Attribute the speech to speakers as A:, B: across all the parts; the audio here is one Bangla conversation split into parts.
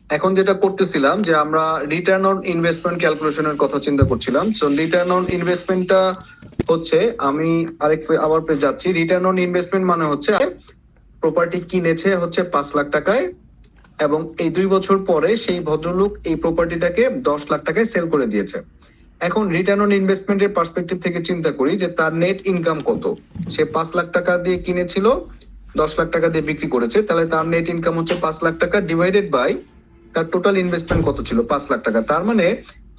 A: এখন যেটা করতেছিলাম যে আমরা রিটার্ন অন ইনভেস্টমেন্ট ক্যালকুলেশনের কথা চিন্তা করছিলাম। সো রিটার্ন অন ইনভেস্টমেন্টটা হচ্ছে, আমি আবার যাচ্ছি। রিটার্ন অন ইনভেস্টমেন্ট মানে হচ্ছে প্রপার্টি কিনেছে হচ্ছে 5 লাখ টাকায়, এবং এই 2 বছর পরে সেই ভদ্রলোক এই প্রপার্টিটাকে 10 লাখ টাকায় সেল করে দিয়েছে। এখন রিটার্ন অন ইনভেস্টমেন্টের পার্সপেক্টিভ থেকে চিন্তা করি যে তার নেট ইনকাম কত। সে 5 লাখ টাকা দিয়ে কিনেছিল, 10 লাখ টাকা দিয়ে বিক্রি করেছে, তাহলে তার নেট ইনকাম হচ্ছে 5 লাখ টাকা ডিভাইডেড বাই তার টোটাল ইনভেস্টমেন্ট কত ছিল, 5 লাখ টাকা। তার মানে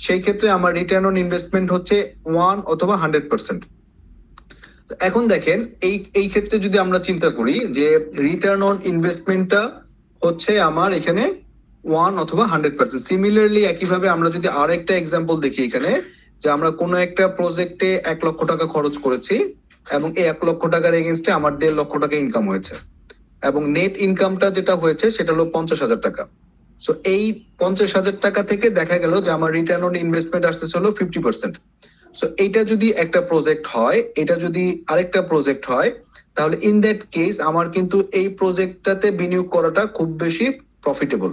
A: সেই ক্ষেত্রে আমার রিটার্ন অন ইনভেস্টমেন্ট হচ্ছে 1 অথবা 100%। এখন দেখেন, এই ক্ষেত্রে যদি আমরা চিন্তা করি যে রিটার্ন অন ইনভেস্টমেন্টটা হচ্ছে আমার এখানে 1 অথবা 100%। সিমিলারলি একইভাবে আমরা যদি আর একটা এক্সাম্পল দেখি এখানে, যে আমরা কোনো একটা প্রজেক্টে 1 লক্ষ টাকা খরচ করেছি, এবং এই 1 লক্ষ টাকার এগেনস্টে আমার 1.5 লক্ষ টাকা ইনকাম হয়েছে, এবং নেট ইনকামটা যেটা হয়েছে সেটা হলো 50,000 টাকা। সো এই 50,000 টাকা থেকে দেখা গেল যে আমার রিটার্ন অন ইনভেস্টমেন্ট আসছে হলো 50%। সো এইটা যদি একটা প্রজেক্ট হয়, এটা যদি আরেকটা প্রজেক্ট হয়, তাহলে ইন দ্যাট কেস আমার কিন্তু এই প্রজেক্টটাতে বিনিয়োগ করাটা খুব বেশি প্রফিটেবল।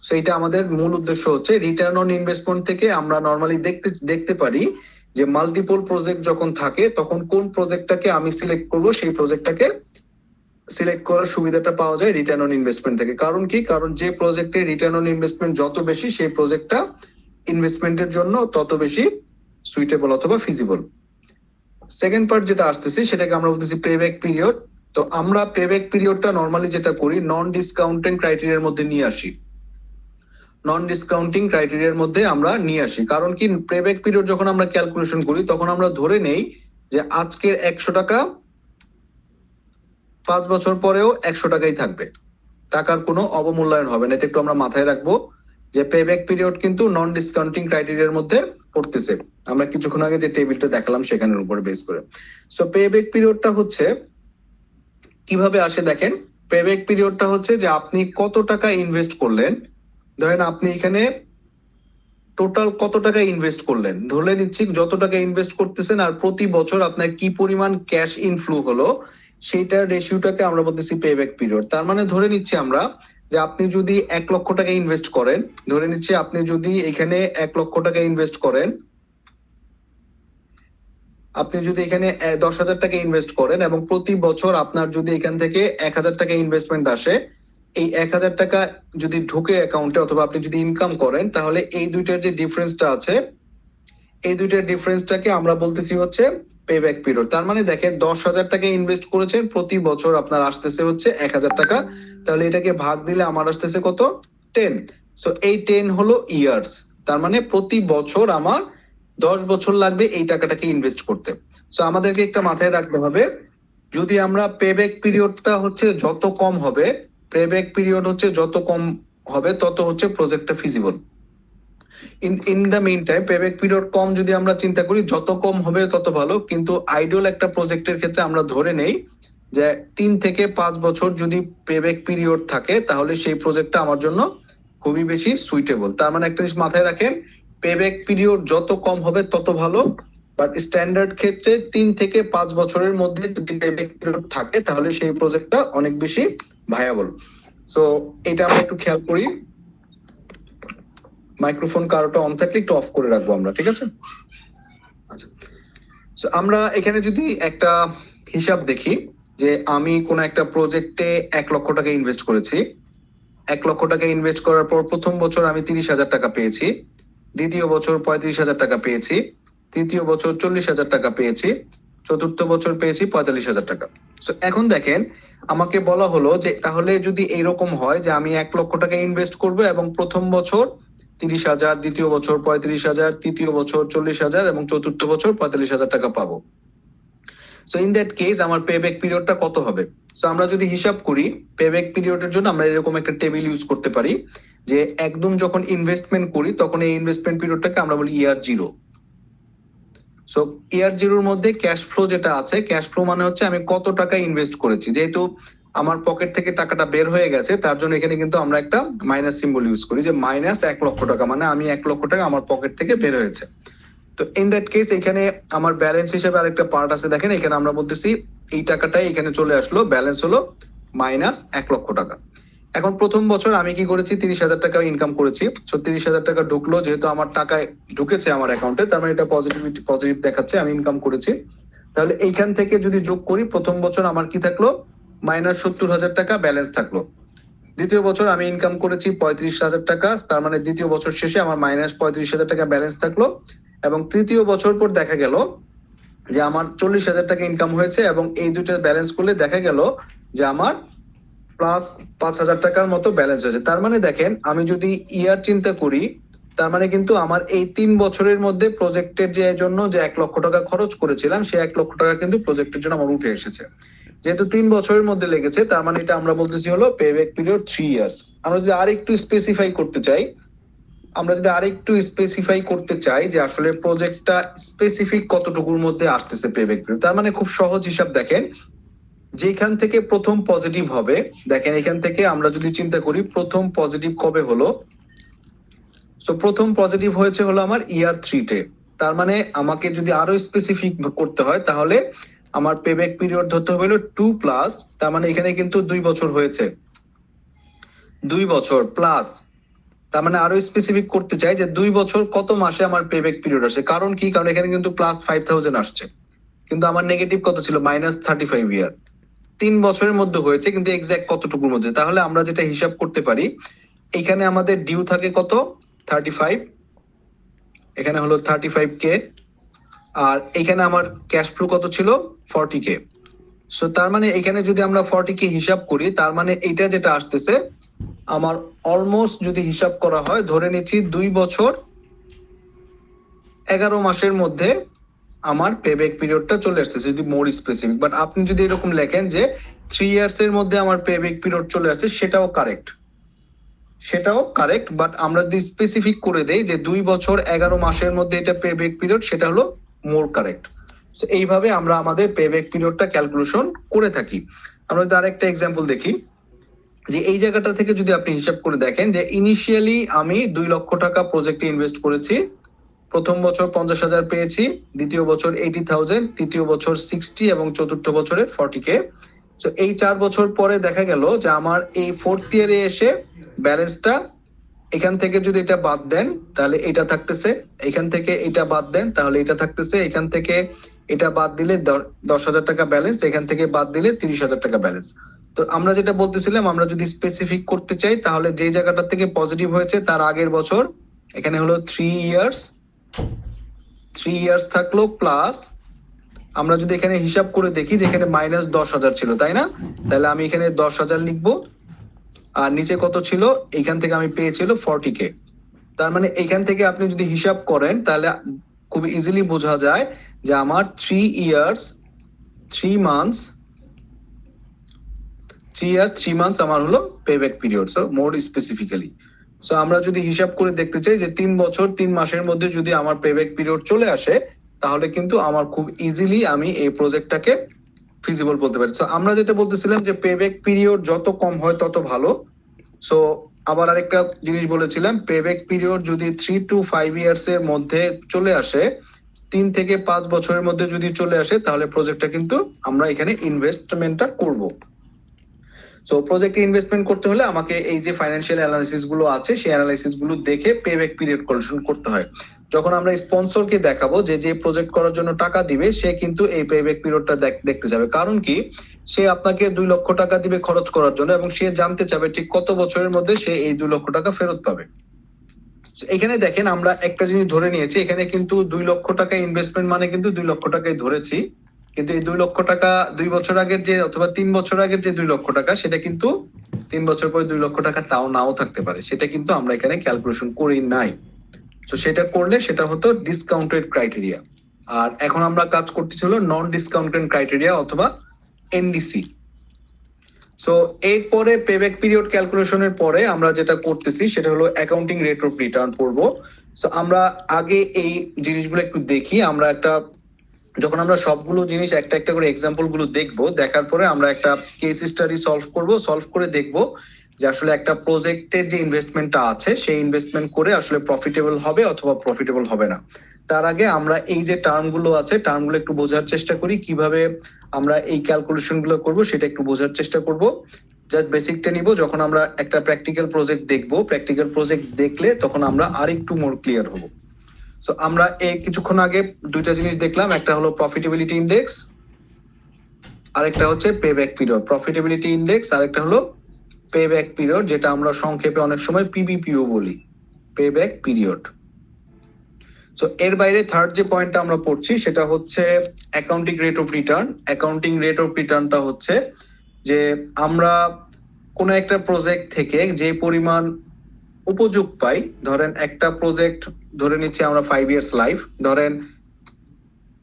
A: সো এটা আমাদের মূল উদ্দেশ্য হচ্ছে রিটার্ন অন ইনভেস্টমেন্ট থেকে আমরা নর্মালি দেখতে পারি যে মাল্টিপল প্রজেক্ট যখন থাকে তখন কোন প্রজেক্টটাকে আমি সিলেক্ট করব, সেই প্রজেক্টটাকে সিলেক্ট করার সুবিধাটা পাওয়া যায় রিটার্ন অন ইনভেস্টমেন্ট থেকে। কারণ কি? কারণ যে প্রজেক্টে রিটার্ন অন ইনভেস্টমেন্ট যত বেশি, সেই প্রজেক্টটা ইনভেস্টমেন্টের জন্য তত বেশি সুইটেবল অথবা ফিজিবল। সেকেন্ড পার্ট যেটা আসতেছি সেটাকে আমরা বলতেছি পেব্যাক পিরিয়ড। তো আমরা পেব্যাক পিরিয়ডটা নর্মালি যেটা করি নন ডিসকাউন্টিং ক্রাইটেরিয়ার মধ্যে নিয়ে আসি। নন ডিসকাউন্টিং ক্রাইটেরিয়ার মধ্যে আমরা নিয়ে আসি, কারণ কি পেব্যাক পিরিয়ড যখন আমরা ক্যালকুলেশন করি তখন আমরা ধরে নেই যে আজকের 100 টাকা 5 বছর পরেও 100 টাকাই থাকবে, টাকার কোনো অবমূল্যায়ন হবে না। এটা একটু আমরা মাথায় রাখবো যে পেব্যাক পিরিয়ড কিন্তু নন ডিসকাউন্টিং ক্রাইটেরিয়ার মধ্যে পড়তেছে। আমরা কিছুক্ষণ আগে যে টেবিলটা দেখালাম সেখানের উপরে বেস করে। সো পেব্যাক পিরিয়ডটা হচ্ছে কিভাবে আসে দেখেন। পেব্যাক পিরিয়ডটা হচ্ছে যে আপনি কত টাকা ইনভেস্ট করলেন। ধরেন আপনি এখানে টোটাল কত টাকা ইনভেস্ট করলেন, ধরে নিচ্ছি যত টাকা ইনভেস্ট করতেছেন আর প্রতি বছর আপনার কি পরিমাণ ক্যাশ ইনফ্লো হলো, সেইটার রেশিওটাকে আমরা বলতেছি পেব্যাক পিরিয়ড। তার মানে ধরে নিচ্ছি আমরা যে আপনি যদি 1 লক্ষ টাকা ইনভেস্ট করেন, ধরে নিচ্ছি আপনি যদি এখানে 1 লক্ষ টাকা ইনভেস্ট করেন, আপনি যদি এখানে 10,000 টাকা ইনভেস্ট করেন এবং প্রতি বছর আপনার যদি এখান থেকে 1,000 টাকা ইনভেস্টমেন্ট আসে, এই 1,000 টাকা যদি ঢুকে অ্যাকাউন্টে অথবা আপনি যদি ইনকাম করেন, তাহলে এই দুইটার যে ডিফারেন্সটা আছে, এই দুইটার ডিফারেন্সটাকে আমরা বলতেছি হচ্ছে পেব্যাক পিরিয়ড। তার মানে দেখেন 10,000 টাকা ইনভেস্ট করেছেন, প্রতি বছর আপনার আসতেছে হচ্ছে 1,000 টাকা, তাহলে এটাকে ভাগ দিলে আমার আসতেছে কত? 10। সো এই 10 হলো ইয়ার্স। তার মানে প্রতি বছর আমার 10 বছর লাগবে এই টাকাটাকে ইনভেস্ট করতে। সো আমাদেরকে একটা মাথায় রাখতে হবে, যদি আমরা পেব্যাক পিরিয়ডটা হচ্ছে যত কম হবে, পেব্যাক পিরিয়ড হচ্ছে যত কম হবে তত হচ্ছে প্রজেক্টটা feasible. In the mean time payback period কম যদি আমরা চিন্তা করি, যত কম হবে তত ভালো। কিন্তু আইডিয়াল একটা প্রজেক্টের ক্ষেত্রে আমরা ধরে নেই যে 3 থেকে 5 বছর যদি পেব্যাক পিরিয়ড থাকে, তাহলে সেই প্রজেক্টটা আমার জন্য খুবই বেশি সুইটেবল। তার মানে একটা জিনিস মাথায় রাখেন, পেব্যাক পিরিয়ড যত কম হবে তত ভালো, বাট স্ট্যান্ডার্ড ক্ষেত্রে 3 থেকে 5 বছরের মধ্যে যদি পেব্যাক পিরিয়ড থাকে তাহলে সেই প্রজেক্টটা অনেক বেশি ভায়াবল। সো এটা আমরা একটু খেয়াল করি। মাইক্রোফোন কারোটা অন থাকলে একটু অফ করে রাখবো আমরা, ঠিক আছে? আচ্ছা, তো আমরা এখানে যদি একটা হিসাব দেখি যে আমি কোন একটা প্রজেক্টে 1 লক্ষ টাকা ইনভেস্ট করেছি। 1 লক্ষ টাকা ইনভেস্ট করার পর প্রথম বছর আমি 30,000 টাকা পেয়েছি, দ্বিতীয় বছর 35,000 টাকা পেয়েছি, তৃতীয় বছর 40,000 টাকা পেয়েছি, চতুর্থ বছর পেয়েছি 45,000 টাকা। তো এখন দেখেন, আমাকে বলা হলো যে তাহলে যদি এইরকম হয় যে আমি 1 লক্ষ টাকা ইনভেস্ট করব এবং প্রথম বছর 30,000, দ্বিতীয় বছর 35,000, তৃতীয় বছর 40,000 এবং চতুর্থ বছর 45,000 টাকা পাবো। সো ইন দ্যাট কেস আমার পেব্যাক পিরিয়ডটা কত হবে? সো আমরা যদি হিসাব করি পেব্যাক পিরিয়ডের জন্য, আমরা এরকম একটা টেবিল ইউজ করতে পারি যে একদম যখন ইনভেস্টমেন্ট করি তখন এই ইনভেস্টমেন্ট পিরিয়ডটাকে আমরা বলি ইয়ার জিরো। সো ইয়ার জিরোর মধ্যে ক্যাশ ফ্লো যেটা আছে, ক্যাশ ফ্লো মানে হচ্ছে আমি কত টাকা ইনভেস্ট করেছি। যেহেতু আমার পকেট থেকে টাকাটা বের হয়ে গেছে, তার জন্য এখানে কিন্তু আমরা একটা মাইনাস সিম্বল ইউজ করি, যে মাইনাস 1 লক্ষ টাকা, মানে আমি 1 লক্ষ টাকা আমার পকেট থেকে বের হয়েছে। তো ইন দ্যাট কেস এখানে আমার ব্যালেন্স হিসেবে আরেকটা পার্ট আছে, দেখেন এখানে আমরা বলতেছি এই টাকাটাই এখানে চলে আসলো, ব্যালেন্স হলো মাইনাস 1 লক্ষ টাকা। এখন প্রথম বছর আমি কি করেছি, 30,000 টাকা ইনকাম করেছি। তো 30,000 টাকা ঢুকলো, যেহেতু আমার টাকায় ঢুকেছে আমার অ্যাকাউন্টে, তার মানে এটা পজিটিভ দেখাচ্ছে, আমি ইনকাম করেছি। তাহলে এইখান থেকে যদি যোগ করি, প্রথম বছর আমার কি থাকলো, -70,000 টাকা ব্যালেন্স থাকলো। দ্বিতীয় বছর আমি ইনকাম করেছি 35,000 টাকা, তার মানে দ্বিতীয় বছর শেষে আমার -35,000 টাকা ব্যালেন্স থাকলো। এবং তৃতীয় বছর পর দেখা গেল যে আমার 40,000 টাকা ইনকাম হয়েছে, এবং এই দুটো ব্যালেন্স করলে দেখা গেল যে আমার +5,000 টাকার মতো ব্যালেন্স হয়েছে। তার মানে দেখেন, আমি যদি ইয়ার চিন্তা করি, তার মানে কিন্তু আমার এই 3 বছরের মধ্যে প্রজেক্টের যে জন্য যে 1 লক্ষ টাকা খরচ করেছিলাম, সেই 1 লক্ষ টাকা কিন্তু প্রজেক্টের জন্য আমার উঠে এসেছে। যেহেতু 3 বছরের মধ্যে লেগেছে, তার মানে এটা আমরা বলতেছি হলো পেব্যাক পিরিয়ড 3 ইয়ার্স। আমরা যদি আরেকটু স্পেসিফাই করতে চাই, যে আসলে প্রজেক্টটা স্পেসিফিক কতটুকুর মধ্যে আসতেছে পেব্যাক পিরিয়ড, তার মানে খুব সহজ হিসাব দেখেন, যেখান থেকে প্রথম পজিটিভ হবে, দেখেন এখান থেকে আমরা যদি চিন্তা করি প্রথম পজিটিভ কবে হলো, তো প্রথম পজিটিভ হয়েছে হলো আমার ইয়ার 3-তে। তার মানে আমাকে যদি আরো স্পেসিফিক করতে হয়, তাহলে আমার পেব্যাক পিরিয়ড ধরতে হবে হলো 2+, তার মানে এখানে কিন্তু 2 বছর হয়েছে, 2 বছর প্লাস, তার মানে আরো স্পেসিফিক করতে চাই যে 2 বছর কত মাসে আমার পেব্যাক পিরিয়ড আসে। কারণ কি, কারণ এখানে কিন্তু +5,000 আসছে, কিন্তু আমার নেগেটিভ কত ছিল, -35 ইয়ার। 3 বছরের মধ্যে হয়েছে, কিন্তু এক্সাক্ট কতটুকুর মধ্যে, তাহলে আমরা যেটা হিসাব করতে পারি, এখানে আমাদের ডিউ থাকে কত, 35, এখানে হলো 35K, আর এখানে আমার ক্যাশ ফ্লো কত ছিল, 40K। সো তার মানে এখানে যদি আমরা 40K হিসাব করি, তার মানে এইটা যেটা আসতেছে আমার অলমোস্ট, যদি হিসাব করা হয়, ধরে নিচ্ছি 2 বছর 11 মাসের মধ্যে আমার পেব্যাক পিরিয়ডটা চলে আসছে, যদি মোর স্পেসিফিক। বাট আপনি যদি এরকম লেখেন যে 3 ইয়ার্স এর মধ্যে আমার পেব্যাক পিরিয়ড চলে আসছে, সেটাও কারেক্ট, বাট আমরা যদি স্পেসিফিক করে দেই যে 2 বছর 11 মাসের মধ্যে এটা পেব্যাক পিরিয়ড, সেটা হলো মোর কারেক্ট। তো এইভাবে আমরা আমাদের পেব্যাক পিরিয়ডটা ক্যালকুলেশন করে থাকি। আমরা যদি আরেকটা এক্সাম্পল দেখি, যে এই জায়গাটা থেকে যদি আপনি হিসাব করে দেখেন যে ইনিশিয়ালি আমি 2 লক্ষ টাকা প্রজেক্টে ইনভেস্ট করেছি, প্রথম বছর 50,000 পেয়েছি, দ্বিতীয় বছর 80,000, তৃতীয় বছর 60, এবং চতুর্থ বছরে 40K। তো এই 4 বছর পরে দেখা গেল যে আমার এই 4th ইয়ারে এসে ব্যালেন্সটা, এখান থেকে যদি এটা বাদ দেন তাহলে এটা থাকতেছে, এখান থেকে এটা বাদ দেন তাহলে এটা থাকতেছে, এখান থেকে এটা বাদ দিলে 10,000 টাকা ব্যালেন্স, এখান থেকে বাদ দিলে 30,000 টাকা ব্যালেন্স। তো আমরা যেটা বলতেছিলাম, আমরা যদি স্পেসিফিক করতে চাই, তাহলে যে জায়গাটা থেকে পজিটিভ হয়েছে তার আগের বছর, এখানে হলো 3 ইয়ার্স থাকলো, প্লাস আমরা যদি এখানে হিসাব করে দেখি যে এখানে -10,000 ছিল, তাই না? তাহলে আমি এখানে 10,000 লিখবো, আর নিচে কত ছিল, এখান থেকে আমি পেয়েছিল 40K। তার মানে এখান থেকে আপনি যদি হিসাব করেন, তাহলে খুব ইজিলি বোঝা যায় যে আমার 3 ইয়ার্স 3 মান্থস আমার হলো পেব্যাক পিরিয়ড। সো মোর স্পেসিফিক্যালি, সো আমরা যদি হিসাব করে দেখতে চাই যে 3 বছর 3 মাসের মধ্যে যদি আমার পেব্যাক পিরিয়ড চলে আসে, তাহলে কিন্তু আমার খুব ইজিলি আমি এই প্রজেক্টটাকে ফিজিবল বলতে পারি। সো আমরা যেটা বলতেছিলাম যে পেব্যাক পিরিয়ড যত কম হয় তত ভালো। সো আবার আরেকটা জিনিস বলেছিলাম, পেব্যাক পিরিয়ড যদি 3 to 5 ইয়ার্স এর মধ্যে চলে আসে, 3 থেকে 5 বছরের মধ্যে যদি চলে আসে, তাহলে প্রজেক্টটা কিন্তু আমরা এখানে ইনভেস্টমেন্টটা করব। সো প্রজেক্টে ইনভেস্টমেন্ট করতে হলে আমাকে এই যে ফাইন্যান্সিয়াল অ্যানালাইসিস গুলো আছে, সেই অ্যানালাইসিস গুলো দেখে পেব্যাক পিরিয়ড ক্যালকুলেশন করতে হয়। যখন আমরা স্পন্সরকে দেখাবো যে যে প্রজেক্ট করার জন্য টাকা দিবে, সে কিন্তু এই পেব্যাক পিরিয়ডটা দেখতে যাবে। কারণ কি, সে আপনাকে 2 লক্ষ টাকা দিবে খরচ করার জন্য, এবং সে জানতে চাবে ঠিক কত বছরের মধ্যে সে এই 2 লক্ষ টাকা ফেরত পাবে। এখানে দেখেন, আমরা একটা জিনিস ধরে নিয়েছি, এখানে কিন্তু 2 লক্ষ টাকা ইনভেস্টমেন্ট মানে কিন্তু 2 লক্ষ টাকাই ধরেছি, কিন্তু এই 2 লক্ষ টাকা 2 বছর আগের যে, অথবা 3 বছর আগের যে 2 লক্ষ টাকা, সেটা কিন্তু 3 বছর পরে 2 লক্ষ টাকা তাও নাও থাকতে পারে, সেটা কিন্তু আমরা এখানে ক্যালকুলেশন করি নাই। তো সেটা করলে সেটা হতো ডিসকাউন্টেড ক্রাইটেরিয়া, আর এখন আমরা কাজ করতেছি হলো নন ডিসকাউন্টেড ক্রাইটেরিয়া অথবা এনডিসি। সো এরপরে পেব্যাক পিরিয়ড ক্যালকুলেশনের পরে আমরা যেটা করতেছি সেটা হলো অ্যাকাউন্টিং রেট অফ রিটার্ন পড়বো। সো আমরা আগে এই জিনিসগুলো একটু দেখি, আমরা একটা, যখন আমরা সবগুলো জিনিস একটা একটা করে এক্সাম্পল গুলো দেখবো, দেখার পরে আমরা একটা কেস স্টাডি সলভ করে দেখবো যে আসলে একটা প্রজেক্টের যে ইনভেস্টমেন্টটা আছে, সেই ইনভেস্টমেন্ট করে আসলে প্রফিটেবল হবে অথবা প্রফিটেবল হবে না। তার আগে আমরা এই যে টার্মগুলো আছে, টার্মগুলো একটু বোঝার চেষ্টা করি, কিভাবে আমরা এই ক্যালকুলেশন গুলো করবো সেটা একটু বোঝার চেষ্টা করব। জাস্ট বেসিকটা নিব, যখন আমরা একটা প্র্যাকটিক্যাল প্রজেক্ট দেখবো, প্র্যাকটিক্যাল প্রজেক্ট দেখলে তখন আমরা আরেকটু মোর ক্লিয়ার হব। সো আমরা এই কিছুক্ষণ আগে দুইটা জিনিস দেখলাম, একটা হলো প্রফিটেবিলিটি ইন্ডেক্স, আরেকটা হচ্ছে pay back period. Profitability index আরেকটা হলো পে ব্যাক পিরিয়ড, যেটা আমরা সংক্ষেপে অনেক সময় পিবিপিও বলি, পে ব্যাক পিরিয়ড। সো এর বাইরে থার্ড যে পয়েন্টটা আমরা পড়ছি সেটা হচ্ছে accounting rate of return. Accounting rate of রিটার্নটা হচ্ছে যে আমরা কোন একটা প্রজেক্ট থেকে যে পরিমাণ উপযোগ পাই, ধরেন একটা প্রজেক্ট ধরে নিচ্ছি আমরা 5 ইয়ার্স লাইফ, ধরেন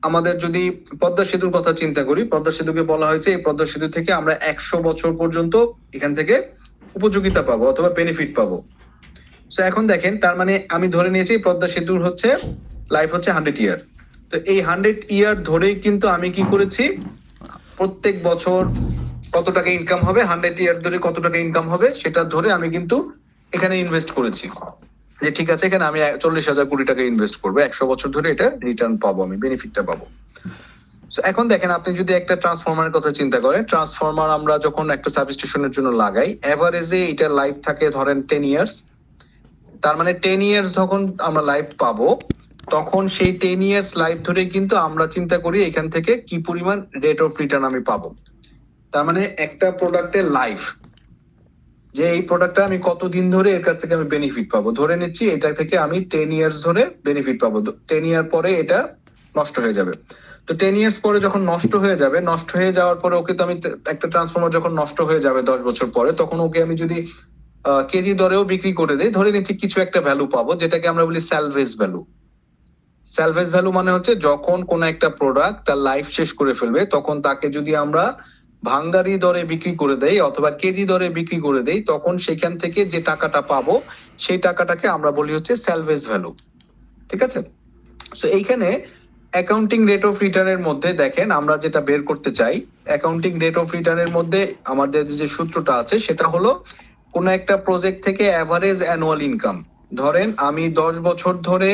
A: আমাদের যদি পদ্মা সেতুর কথা চিন্তা করি, পদ্মা সেতুকে বলা হয়েছে এই পদ্মা সেতু থেকে আমরা 100 বছর পর্যন্ত এখান থেকে উপযোগিতা পাবো অথবা বেনিফিট পাবো। সো এখন দেখেন, তার মানে আমি ধরে নিয়েছি পদ্মা সেতুর হচ্ছে লাইফ হচ্ছে 100 ইয়ার। তো এই 100 ইয়ার ধরেই কিন্তু আমি কি করেছি, প্রত্যেক বছর কত টাকা ইনকাম হবে, 100 ইয়ার ধরে কত টাকা ইনকাম হবে সেটা ধরে আমি কিন্তু এখানে ইনভেস্ট করেছি, যে ঠিক আছে এখানে আমি 40,000 কোটি টাকা ইনভেস্ট করবো, 100 বছর ধরে এটা রিটার্ন পাবো, আমি বেনিফিটটা পাবো। এখন দেখেন, আপনি যদি একটা ট্রান্সফরমারের কথা চিন্তা করেন, ট্রান্সফরমার আমরা যখন একটা সাবস্টেশনের জন্য লাগাই, এভারেজে এটা লাইফ থাকে ধরেন 10 ইয়ার্স। তার মানে 10 ইয়ার্স যখন আমরা লাইফ পাবো, তখন সেই 10 ইয়ার্স লাইফ ধরে কিন্তু আমরা চিন্তা করি এখান থেকে কি পরিমাণ রেট অফ রিটার্ন আমি পাবো। তার মানে একটা প্রোডাক্টের লাইফ, যে এই প্রোডাক্টটা আমি কতদিন ধরে এর কাছ থেকে আমি বেনিফিট পাবো, ধরে নিচ্ছি এটা থেকে আমি 10 ইয়ার্স ধরে বেনিফিট পাবো, 10 ইয়ার পরে এটা নষ্ট হয়ে যাবে। তো 10 ইয়ার্স পরে যখন নষ্ট হয়ে যাবে, নষ্ট হয়ে যাওয়ার পরে ওকে তো আমি একটা ট্রান্সফরমার যখন নষ্ট হয়ে যাবে 10 বছর পরে, তখন ওকে আমি যদি কেজি দরেও বিক্রি করে দেই, ধরে নিচ্ছি কিছু একটা ভ্যালু পাবো, যেটাকে আমরা বলি স্যালভেজ ভ্যালু। স্যালভেজ ভ্যালু মানে হচ্ছে যখন কোন একটা প্রোডাক্ট তার লাইফ শেষ করে ফেলবে, তখন তাকে যদি আমরা ভাঙ্গারি দরে বিক্রি করে দেই অথবা কেজি দরে বিক্রি করে দেই, তখন সেখান থেকে যে টাকাটা পাবো সেই টাকাটাকে আমরা বলি হচ্ছে স্যালভেজ ভ্যালু। ঠিক আছে? সো এইখানে অ্যাকাউন্টিং রেট অফ রিটার্নের মধ্যে দেখেন, আমরা যেটা বের করতে চাই, অ্যাকাউন্টিং রেট অফ রিটার্নের মধ্যে আমাদের যে সূত্রটা আছে সেটা হলো কোন একটা প্রজেক্ট থেকে অ্যাভারেজ অ্যানুয়াল ইনকাম। ধরেন আমি 10 বছর ধরে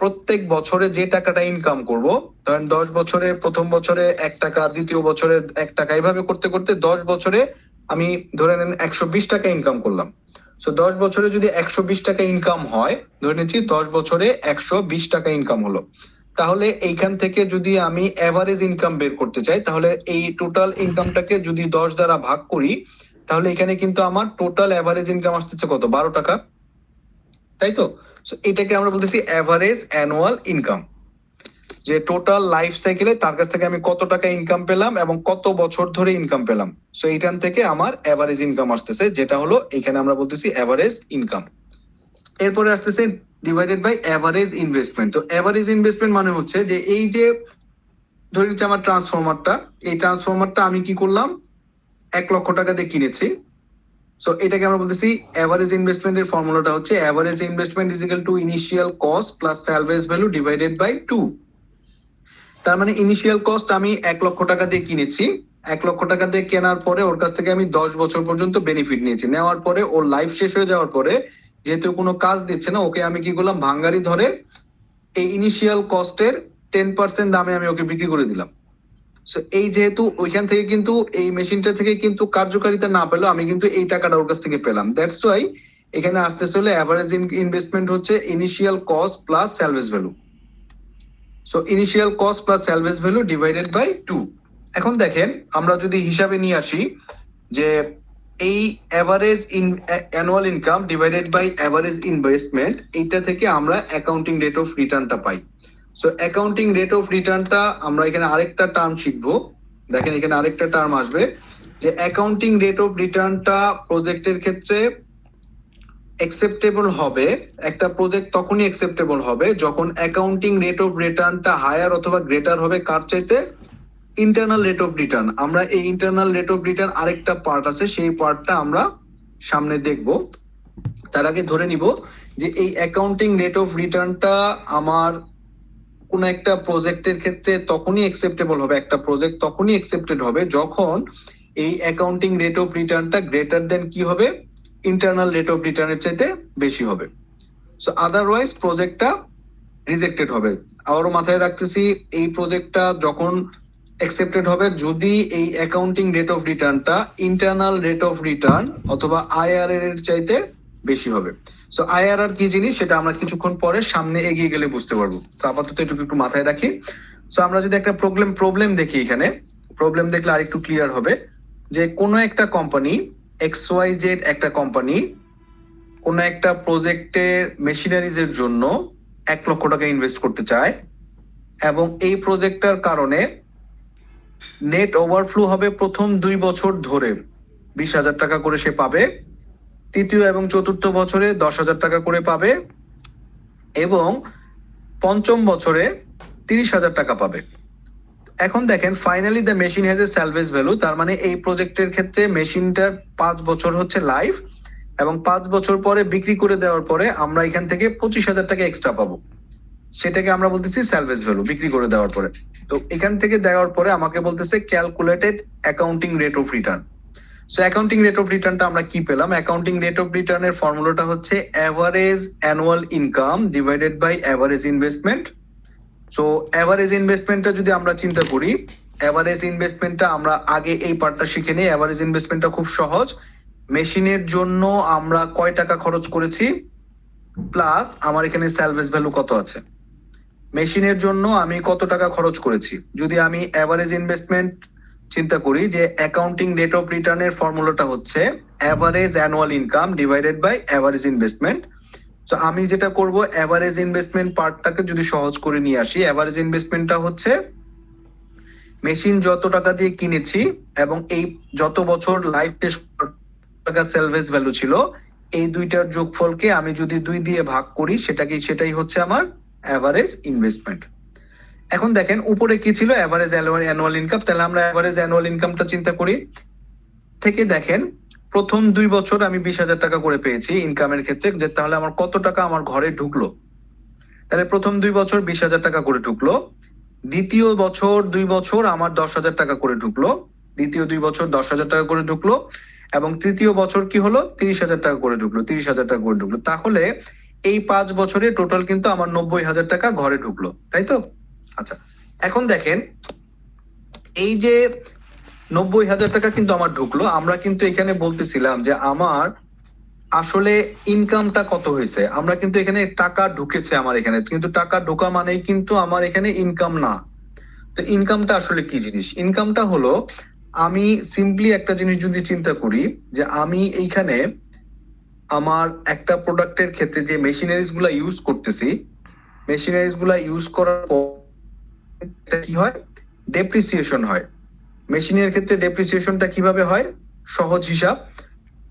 A: প্রত্যেক বছরে যে টাকাটা ইনকাম করব, ধরেন 10 বছরে প্রথম বছরে 1 টাকা, দ্বিতীয় বছরে 1 টাকা, এইভাবে করতে করতে 10 বছরে আমি ধরে নেন 120 টাকা ইনকাম করলাম। সো 10 বছরে যদি 120 টাকা ইনকাম হয়, ধরে নিচ্ছি 10 বছরে 120 টাকা ইনকাম হলো, তাহলে এইখান থেকে যদি আমি এভারেজ ইনকাম বের করতে চাই, তাহলে এই টোটাল ইনকামটাকে যদি 10 দ্বারা ভাগ করি, তাহলে এখানে কিন্তু আমার টোটাল এভারেজ ইনকাম আসতেছে কত, 12 টাকা, তাই তো? এটাকে আমরা বলতেছি এভারেজ অ্যানুয়াল ইনকাম, যে টোটাল লাইফ সাইকেলে তার কাছ থেকে আমি কত টাকা ইনকাম পেলাম এবং কত বছর ধরে ইনকাম পেলাম। সো এইখান থেকে আমার এভারেজ ইনকাম আসতেছে, যেটা হলো এখানে আমরা বলতেছি এভারেজ ইনকাম। এরপরে আসতেছে ডিভাইডেড বাই এভারেজ ইনভেস্টমেন্ট। তো এভারেজ ইনভেস্টমেন্ট মানে হচ্ছে যে এই যে ধরে নিচ্ছি আমার ট্রান্সফরমারটা, এই ট্রান্সফরমারটা আমি কি করলাম, 1 লক্ষ টাকা দিয়ে কিনেছি। সো এটাকে আমরা বলতেছি এভারেজ ইনভেস্টমেন্টের ফর্মুলাটা হচ্ছে average investment is equal to initial cost plus salvage value divided by 2। তার মানে ইনিশিয়াল কস্ট আমি 1 লক্ষ টাকা দিয়ে কিনেছি, 1 লক্ষ টাকা দিয়ে কেনার পরে ওর কাছ থেকে আমি 10 বছর পর্যন্ত বেনিফিট নিয়েছি, নেওয়ার পরে ওর লাইফ শেষ হয়ে যাওয়ার পরে যেহেতু কোনো কাজ দিচ্ছে না, ওকে আমি কি করলাম, ভাঙ্গারি ধরে এই ইনিশিয়াল কস্টের 10% দামে আমি ওকে বিক্রি করে দিলাম। এই যেহেতু ওইখান থেকে কিন্তু এই মেশিনটা থেকে কিন্তু কার্যকারিতা না পেলেও আমি কিন্তু এই টাকাটা ওর কাছ থেকে পেলাম। দ্যাটস ওয়াই এখানে আসতেছে হলে এভারেজ ইনভেস্টমেন্ট হচ্ছে initial cost plus salvage value. So initial cost plus salvage value divided by 2। এখন দেখেন, আমরা যদি হিসাবে নিয়ে আসি যে এই average annual income divided by average investment, এইটা থেকে আমরা অ্যাকাউন্টিং রেট অফ রিটার্নটা পাই। সো অ্যাকাউন্টিং রেট অফ রিটার্নটা আমরা এখানে আরেকটা টার্ম শিখবো। দেখেন এখানে আরেকটা টার্ম আসবে, যে অ্যাকাউন্টিং রেট অফ রিটার্নটা প্রজেক্টের ক্ষেত্রে অ্যাকসেপ্টেবল হবে, একটা প্রজেক্ট তখনই অ্যাকসেপ্টেবল হবে যখন অ্যাকাউন্টিং রেট অফ রিটার্নটা হায়ার অথবা গ্রেটার হবে কার চাইতে, ইন্টারনাল রেট অফ রিটার্ন। আমরা এই ইন্টারনাল রেট অফ রিটার্ন আরেকটা পার্ট আছে, সেই পার্টটা আমরা সামনে দেখব। তার আগে ধরে নিব যে এই অ্যাকাউন্টিং রেট অফ রিটার্নটা আমার কোন একটা প্রজেক্টের ক্ষেত্রে তখনই অ্যাকসেপ্টেবল হবে, একটা প্রজেক্ট তখনই অ্যাকসেপ্টেড হবে যখন এই অ্যাকাউন্টিং রেট অফ রিটার্নটা গ্রেটার দেন কি হবে, ইন্টারনাল রেট অফ রিটার্নের চাইতে বেশি হবে। সো আদারওয়াইজ প্রজেক্টটা রিজেক্টেড হবে। আবারও মাথায় রাখতেছি, এই প্রজেক্টটা যখন অ্যাকসেপ্টেড হবে যদি এই অ্যাকাউন্টিং রেট অফ রিটার্নটা ইন্টারনাল রেট অফ রিটার্ন অথবা আইআরআর এর চাইতে বেশি হবে। সো আইআরআর কি জিনিস সেটা আমরা কিছুক্ষণ পরে সামনে এগিয়ে গেলে বুঝতে পারবো। তো আপাতত এটুকু একটু মাথায় রাখি। সো আমরা যদি একটা প্রবলেম দেখি, এখানে প্রবলেম দেখলে আরেকটু ক্লিয়ার হবে যে কোনো একটা কোম্পানি XYZ একটা কোম্পানি কোন একটা প্রজেক্টের মেশিনারিজ এর জন্য 1 লক্ষ টাকা ইনভেস্ট করতে চায় এবং এই প্রজেক্টটার কারণে নেট ওভারফ্লো হবে প্রথম 2 বছর ধরে 20,000 টাকা করে সে পাবে, তৃতীয় এবং চতুর্থ বছরে 10,000 টাকা করে পাবে এবং পঞ্চম বছরে 30,000 টাকা পাবে। এখন দেখেন finally the machine has a salvage value, তার মানে এই প্রজেক্টের ক্ষেত্রে মেশিনটার 5 বছর হচ্ছে লাইফ এবং 5 বছর পরে বিক্রি করে দেওয়ার পরে আমরা এখান থেকে 25,000 টাকা এক্সট্রা পাবো, সেটাকে আমরা বলতেছি স্যালভেজ ভ্যালু বিক্রি করে দেওয়ার পরে। তো এখান থেকে দেওয়ার পরে আমাকে বলতেছে calculated accounting rate of return. So accounting rate of রিটার্নটা আমরা কি পেলাম? অ্যাকাউন্টিং রেট অফ রিটার্নের ফর্মুলাটা হচ্ছে average annual income divided by average investment. So average ইনভেস্টমেন্টটা যদি আমরা চিন্তা করি, অ্যাভারেজ ইনভেস্টমেন্টটা আমরা আগে এই পার্টটা শিখে নিই। অ্যাভারেজ ইনভেস্টমেন্টটা খুব সহজ। মেশিনের জন্য আমরা কয় টাকা খরচ করেছি প্লাস আমার এখানে স্যালভেজ ভ্যালু কত আছে, মেশিনের জন্য আমি কত টাকা খরচ করেছি। যদি আমি অ্যাভারেজ ইনভেস্টমেন্ট চিন্তা করি, যে অ্যাকাউন্টিং রেট অফ রিটার্নের ফর্মুলাটা হচ্ছে average annual income divided by average investment. তো আমি যেটা করব, অ্যাভারেজ ইনভেস্টমেন্ট পার্টটাকে যদি সহজ করে নিয়ে আসি, অ্যাভারেজ ইনভেস্টমেন্টটা হচ্ছে মেশিন যত টাকা দিয়ে কিনেছি এবং এই যত বছর লাইফ টাকা সেলভেজ ভ্যালু ছিল, এই দুইটার যোগফলকে আমি যদি 2 দিয়ে ভাগ করি সেটাই হচ্ছে আমার অ্যাভারেজ ইনভেস্টমেন্ট। এখন দেখেন উপরে কি ছিল, অ্যাভারেজ অ্যানুয়াল ইনকাম। তাহলে আমরা অ্যাভারেজ অ্যানুয়াল ইনকামটা চিন্তা করি থেকে দেখেন প্রথম 2 বছর আমি 20,000 টাকা করে পেয়েছি ইনকামের ক্ষেত্রে, যে তাহলে আমার কত টাকা আমার ঘরে ঢুকলো। তাহলে প্রথম 2 বছর 20,000 টাকা করে ঢুকলো, দ্বিতীয় বছর 2 বছর আমার 10,000 টাকা করে ঢুকলো, দ্বিতীয় 2 বছর 10,000 টাকা করে ঢুকলো এবং তৃতীয় বছর কি হলো 30,000 টাকা করে ঢুকলো, 30,000 টাকা করে ঢুকলো। তাহলে এই 5 বছরে টোটাল কিন্তু আমার 90,000 টাকা ঘরে ঢুকলো, তাই তো? আচ্ছা, এখন দেখেন এই যে 90,000 টাকা কিন্তু আমার ঢুকলো, আমরা কিন্তু এখানে বলতেছিলাম যে আমার আসলে ইনকামটা কত হয়েছে। আমরা কিন্তু এখানে টাকা ঢুকেছে আমার এখানে, কিন্তু টাকা ঢোকা মানেই কিন্তু আমার এখানে ইনকাম না। তো ইনকামটা আসলে কি জিনিস? ইনকামটা হলো আমি সিম্পলি একটা জিনিস যদি চিন্তা করি, যে আমি এইখানে আমার একটা প্রোডাক্টের ক্ষেত্রে যে মেশিনারিজ গুলা ইউজ করতেছি, মেশিনারিজ গুলা ইউজ করার পর কি হয়, ডেপ্রিসিয়েশন হয়। মেশিনের ক্ষেত্রে ডেপ্রিসিয়েশনটা কিভাবে হয়? সহজ হিসাব,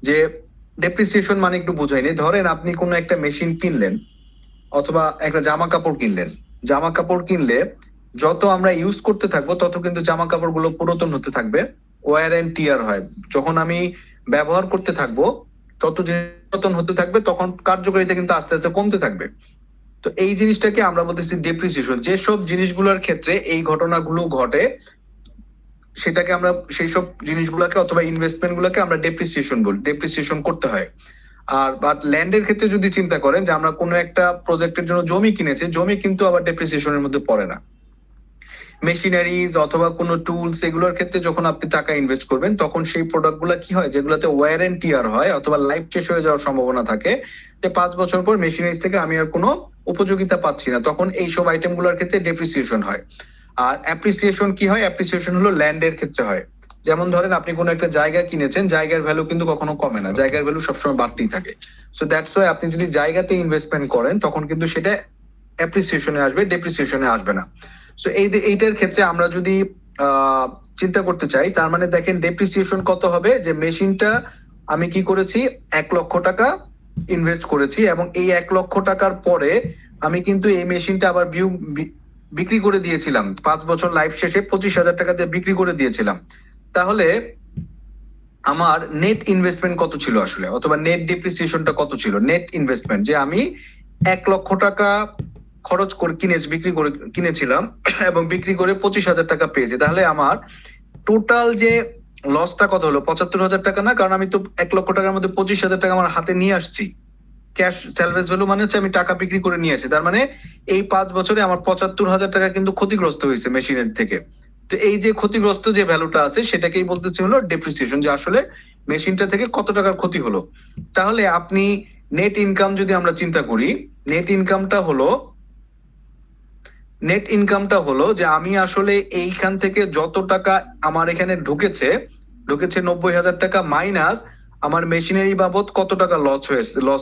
A: যে ডেপ্রিসিয়েশন মানে একটু বুঝাই নি। ধরেন আপনি কোনো একটা মেশিন কিনলেন অথবা একটা জামা কাপড় কিনলেন, জামা কাপড় কিনলে যত আমরা ইউজ করতে থাকবো তত কিন্তু জামা কাপড় গুলো পুরাতন হতে থাকবে, ওয়ার এন্ড টিয়ার হয়। যখন আমি ব্যবহার করতে থাকবো তত পুরাতন হতে থাকবে, তখন কার্যকারিতা কিন্তু আস্তে আস্তে কমতে থাকবে। তো এই জিনিসটাকে আমরা বলতেছি ডেপ্রিসিয়েশন। যেসব জিনিসগুলোর ক্ষেত্রে এই ঘটনাগুলো ঘটে সেটাকে আমরা, সেই সব জিনিসগুলোকে অথবা ইনভেস্টমেন্ট গুলোকে আমরা ডেপ্রিসিয়েশন বলি, ডেপ্রিসিয়েশন করতে হয়। আর বাট ল্যান্ডের ক্ষেত্রে যদি চিন্তা করেন যে আমরা কোনো একটা প্রজেক্টের জন্য জমি কিনেছি, জমি কিন্তু আবার ডেপ্রিসিয়েশনের মধ্যে পড়ে না। মেশিনারিজ অথবা কোনো টুলস এগুলোর ক্ষেত্রে যখন আপনি টাকা ইনভেস্ট করবেন তখন সেই প্রোডাক্ট গুলা কি হয়, যেগুলোতে ওয়ার এন্ড টিয়ার হয় অথবা লাইফ শেষ হয়ে যাওয়ার সম্ভাবনা থাকে, যে 5 বছর পর মেশিনারিজ থেকে আমি আর কোনো উপযোগিতা পাচ্ছি না, তখন এইসব আইটেম গুলোর ক্ষেত্রে ডেপ্রিসিয়েশন হয়। আর অ্যাপ্রিসিয়েশন কি হয়? অ্যাপ্রিসিয়েশন হলো ল্যান্ডের ক্ষেত্রে হয়। যেমন ধরেন আপনি কোনো একটা জায়গা কিনেছেন, জায়গার ভ্যালু কিন্তু কখনো কমে না, জায়গার ভ্যালু সবসময় বাড়তেই থাকে। সো দ্যাটস ওয়াই আপনি যদি জায়গাতে ইনভেস্টমেন্ট করেন তখন কিন্তু সেটা অ্যাপ্রিসিয়েশনে আসবে, ডেপ্রিসিয়েশনে আসবে না। সো এইটার ক্ষেত্রে আমরা যদি চিন্তা করতে চাই, তার মানে দেখেন ডেপ্রিসিয়েশন কত হবে, যে মেশিনটা আমি কি করেছি 1 লক্ষ টাকা ইনভেস্ট করেছি এবং এই 1 লক্ষ টাকার পরে আমি কিন্তু এই মেশিনটা আবার বিক্রি করে দিয়েছিলাম 5 বছর লাইফ শেষে 25,000 টাকা দিয়ে বিক্রি করে দিয়েছিলাম। তাহলে আমার নেট ইনভেস্টমেন্ট কত ছিল আসলে, অথবা নেট ডেপ্রিসিয়েশনটা কত ছিল? নেট ইনভেস্টমেন্ট যে আমি 1 লক্ষ টাকা খরচ করে কিনেছিলাম এবং বিক্রি করে 25,000 টাকা পেয়েছি, তাহলে আমার টোটাল যে লসটা কত হলো? 75,000 টাকা না, কারণ আমি তো 1 লক্ষ টাকার মধ্যে 25,000 টাকা আমার হাতে নিয়ে আসছি। ক্যাশ স্যালভেজ ভ্যালু মানে হচ্ছে আমি টাকা বিক্রি করে নিয়ে আসি, তার মানে এই 5 বছরে আমার 75,000 টাকা কিন্তু ক্ষতিগ্রস্ত হয়েছে মেশিনের থেকে। তো এই যে ক্ষতিগ্রস্ত যে ভ্যালুটা আছে সেটাকেই বলতেছি হলো ডেপ্রিসিয়েশন, যে আসলে মেশিনটা থেকে কত টাকার ক্ষতি হলো। তাহলে আপনি নেট ইনকাম যদি আমরা চিন্তা করি, নেট ইনকামটা হলো যে আমি আসলে এইখান থেকে যত টাকা আমার এখানে ঢুকেছে 90,000 টাকা মাইনাস আমার মেশিনারি বাবদ কত টাকা লস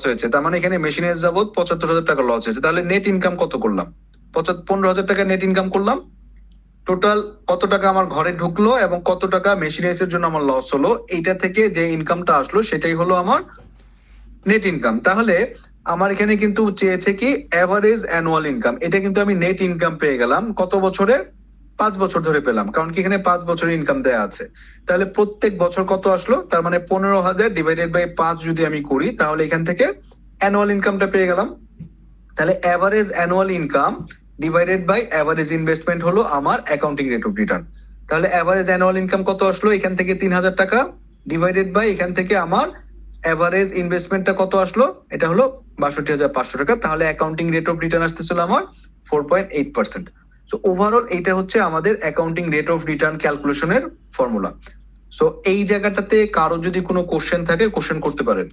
A: হয়েছে, তার মানে এখানে মেশিনারি বাবদ 75,000 টাকা লস হয়েছে। তাহলে নেট ইনকাম কত করলাম? 15,000 টাকা নেট ইনকাম করলাম। টোটাল কত টাকা আমার ঘরে ঢুকলো এবং কত টাকা মেশিনারিজ এর জন্য আমার লস হলো, এইটা থেকে যে ইনকামটা আসলো সেটাই হলো আমার নেট ইনকাম। তাহলে আমার এখানে কিন্তু চেয়েছে কি এভারেজ অ্যানুয়াল ইনকাম, এটা কিন্তু আমি নেট ইনকাম পেয়ে গেলাম কত বছরে? 5 বছর ধরে পেলাম, কারণ কি এখানে 5 বছরের ইনকাম দেয়া আছে। তাহলে প্রত্যেক বছর কত আসলো? তার মানে 15,000 ডিভাইডেড বাই 5 যদি আমি করি তাহলে এখান থেকে অ্যানুয়াল ইনকামটা পেয়ে গেলাম। তাহলে average annual income divided by average investment হলো আমার অ্যাকাউন্টিং রেট অফ রিটার্ন। তাহলে এভারেজ অ্যানুয়াল ইনকাম কত আসলো? এখান থেকে 3,000 টাকা ডিভাইডেড বাই এখান থেকে আমার এভারেজ ইনভেস্টমেন্টটা কত আসলো? এটা হলো 62,500 টাকা। তাহলে অ্যাকাউন্টিং রেট অফ রিটার্ন আসতেছিল আমার 4.8%। সো ওভারঅল এইটা হচ্ছে আমাদের অ্যাকাউন্টিং রেট অফ রিটার্ন ক্যালকুলেশনের ফর্মুলা। সো এই জায়গাটাতে কারো যদি কোনো কোশ্চেন থাকে কোশ্চেন করতে পারেন।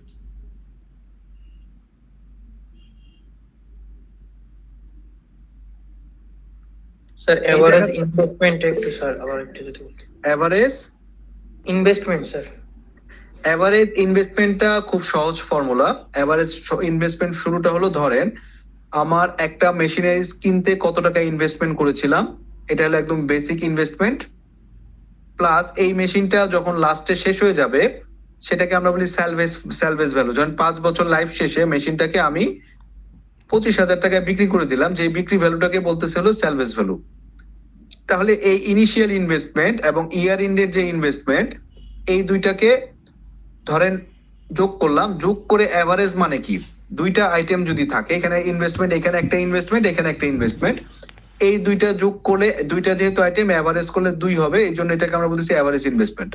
B: স্যার এভারেজ ইনভেস্টমেন্ট একটু স্যার আবার একটু যদি বলতেন।
A: Average
B: investment sir.
A: এভারেজ ইনভেস্টমেন্টটা খুব সহজ ফর্মুলা। এভারেজ ইনভেস্টমেন্ট শুরুটা হলো, ধরেন আমার একটা মেশিনারিজ কিনতে কত টাকা ইনভেস্টমেন্ট করেছিলাম, এটা হলো একদম বেসিক ইনভেস্টমেন্ট, প্লাস এই মেশিনটা যখন লাস্টে শেষ হয়ে যাবে সেটাকে আমরা বলি স্যালভেজ ভ্যালু। যখন 5 বছর লাইফ শেষে মেশিনটাকে আমি 25,000 টাকায় বিক্রি করে দিলাম, যে বিক্রি ভ্যালুটাকে বলতেছে হলো স্যালভেজ ভ্যালু। তাহলে এই ইনিশিয়াল ইনভেস্টমেন্ট এবং ইয়ার এন্ডের যে ইনভেস্টমেন্ট, এই দুইটাকে ধরেন যোগ করলাম, যোগ করে এভারেজ মানে কি, দুইটা আইটেম যদি থাকে, এখানে ইনভেস্টমেন্ট, এখানে একটা ইনভেস্টমেন্ট, এখানে একটা ইনভেস্টমেন্ট, এই দুইটা যোগ করলে, দুইটা যেহেতু আইটেম এভারেজ করলে 2 হবে, এই জন্য এটাকে আমরা বলতেছি এভারেজ ইনভেস্টমেন্ট।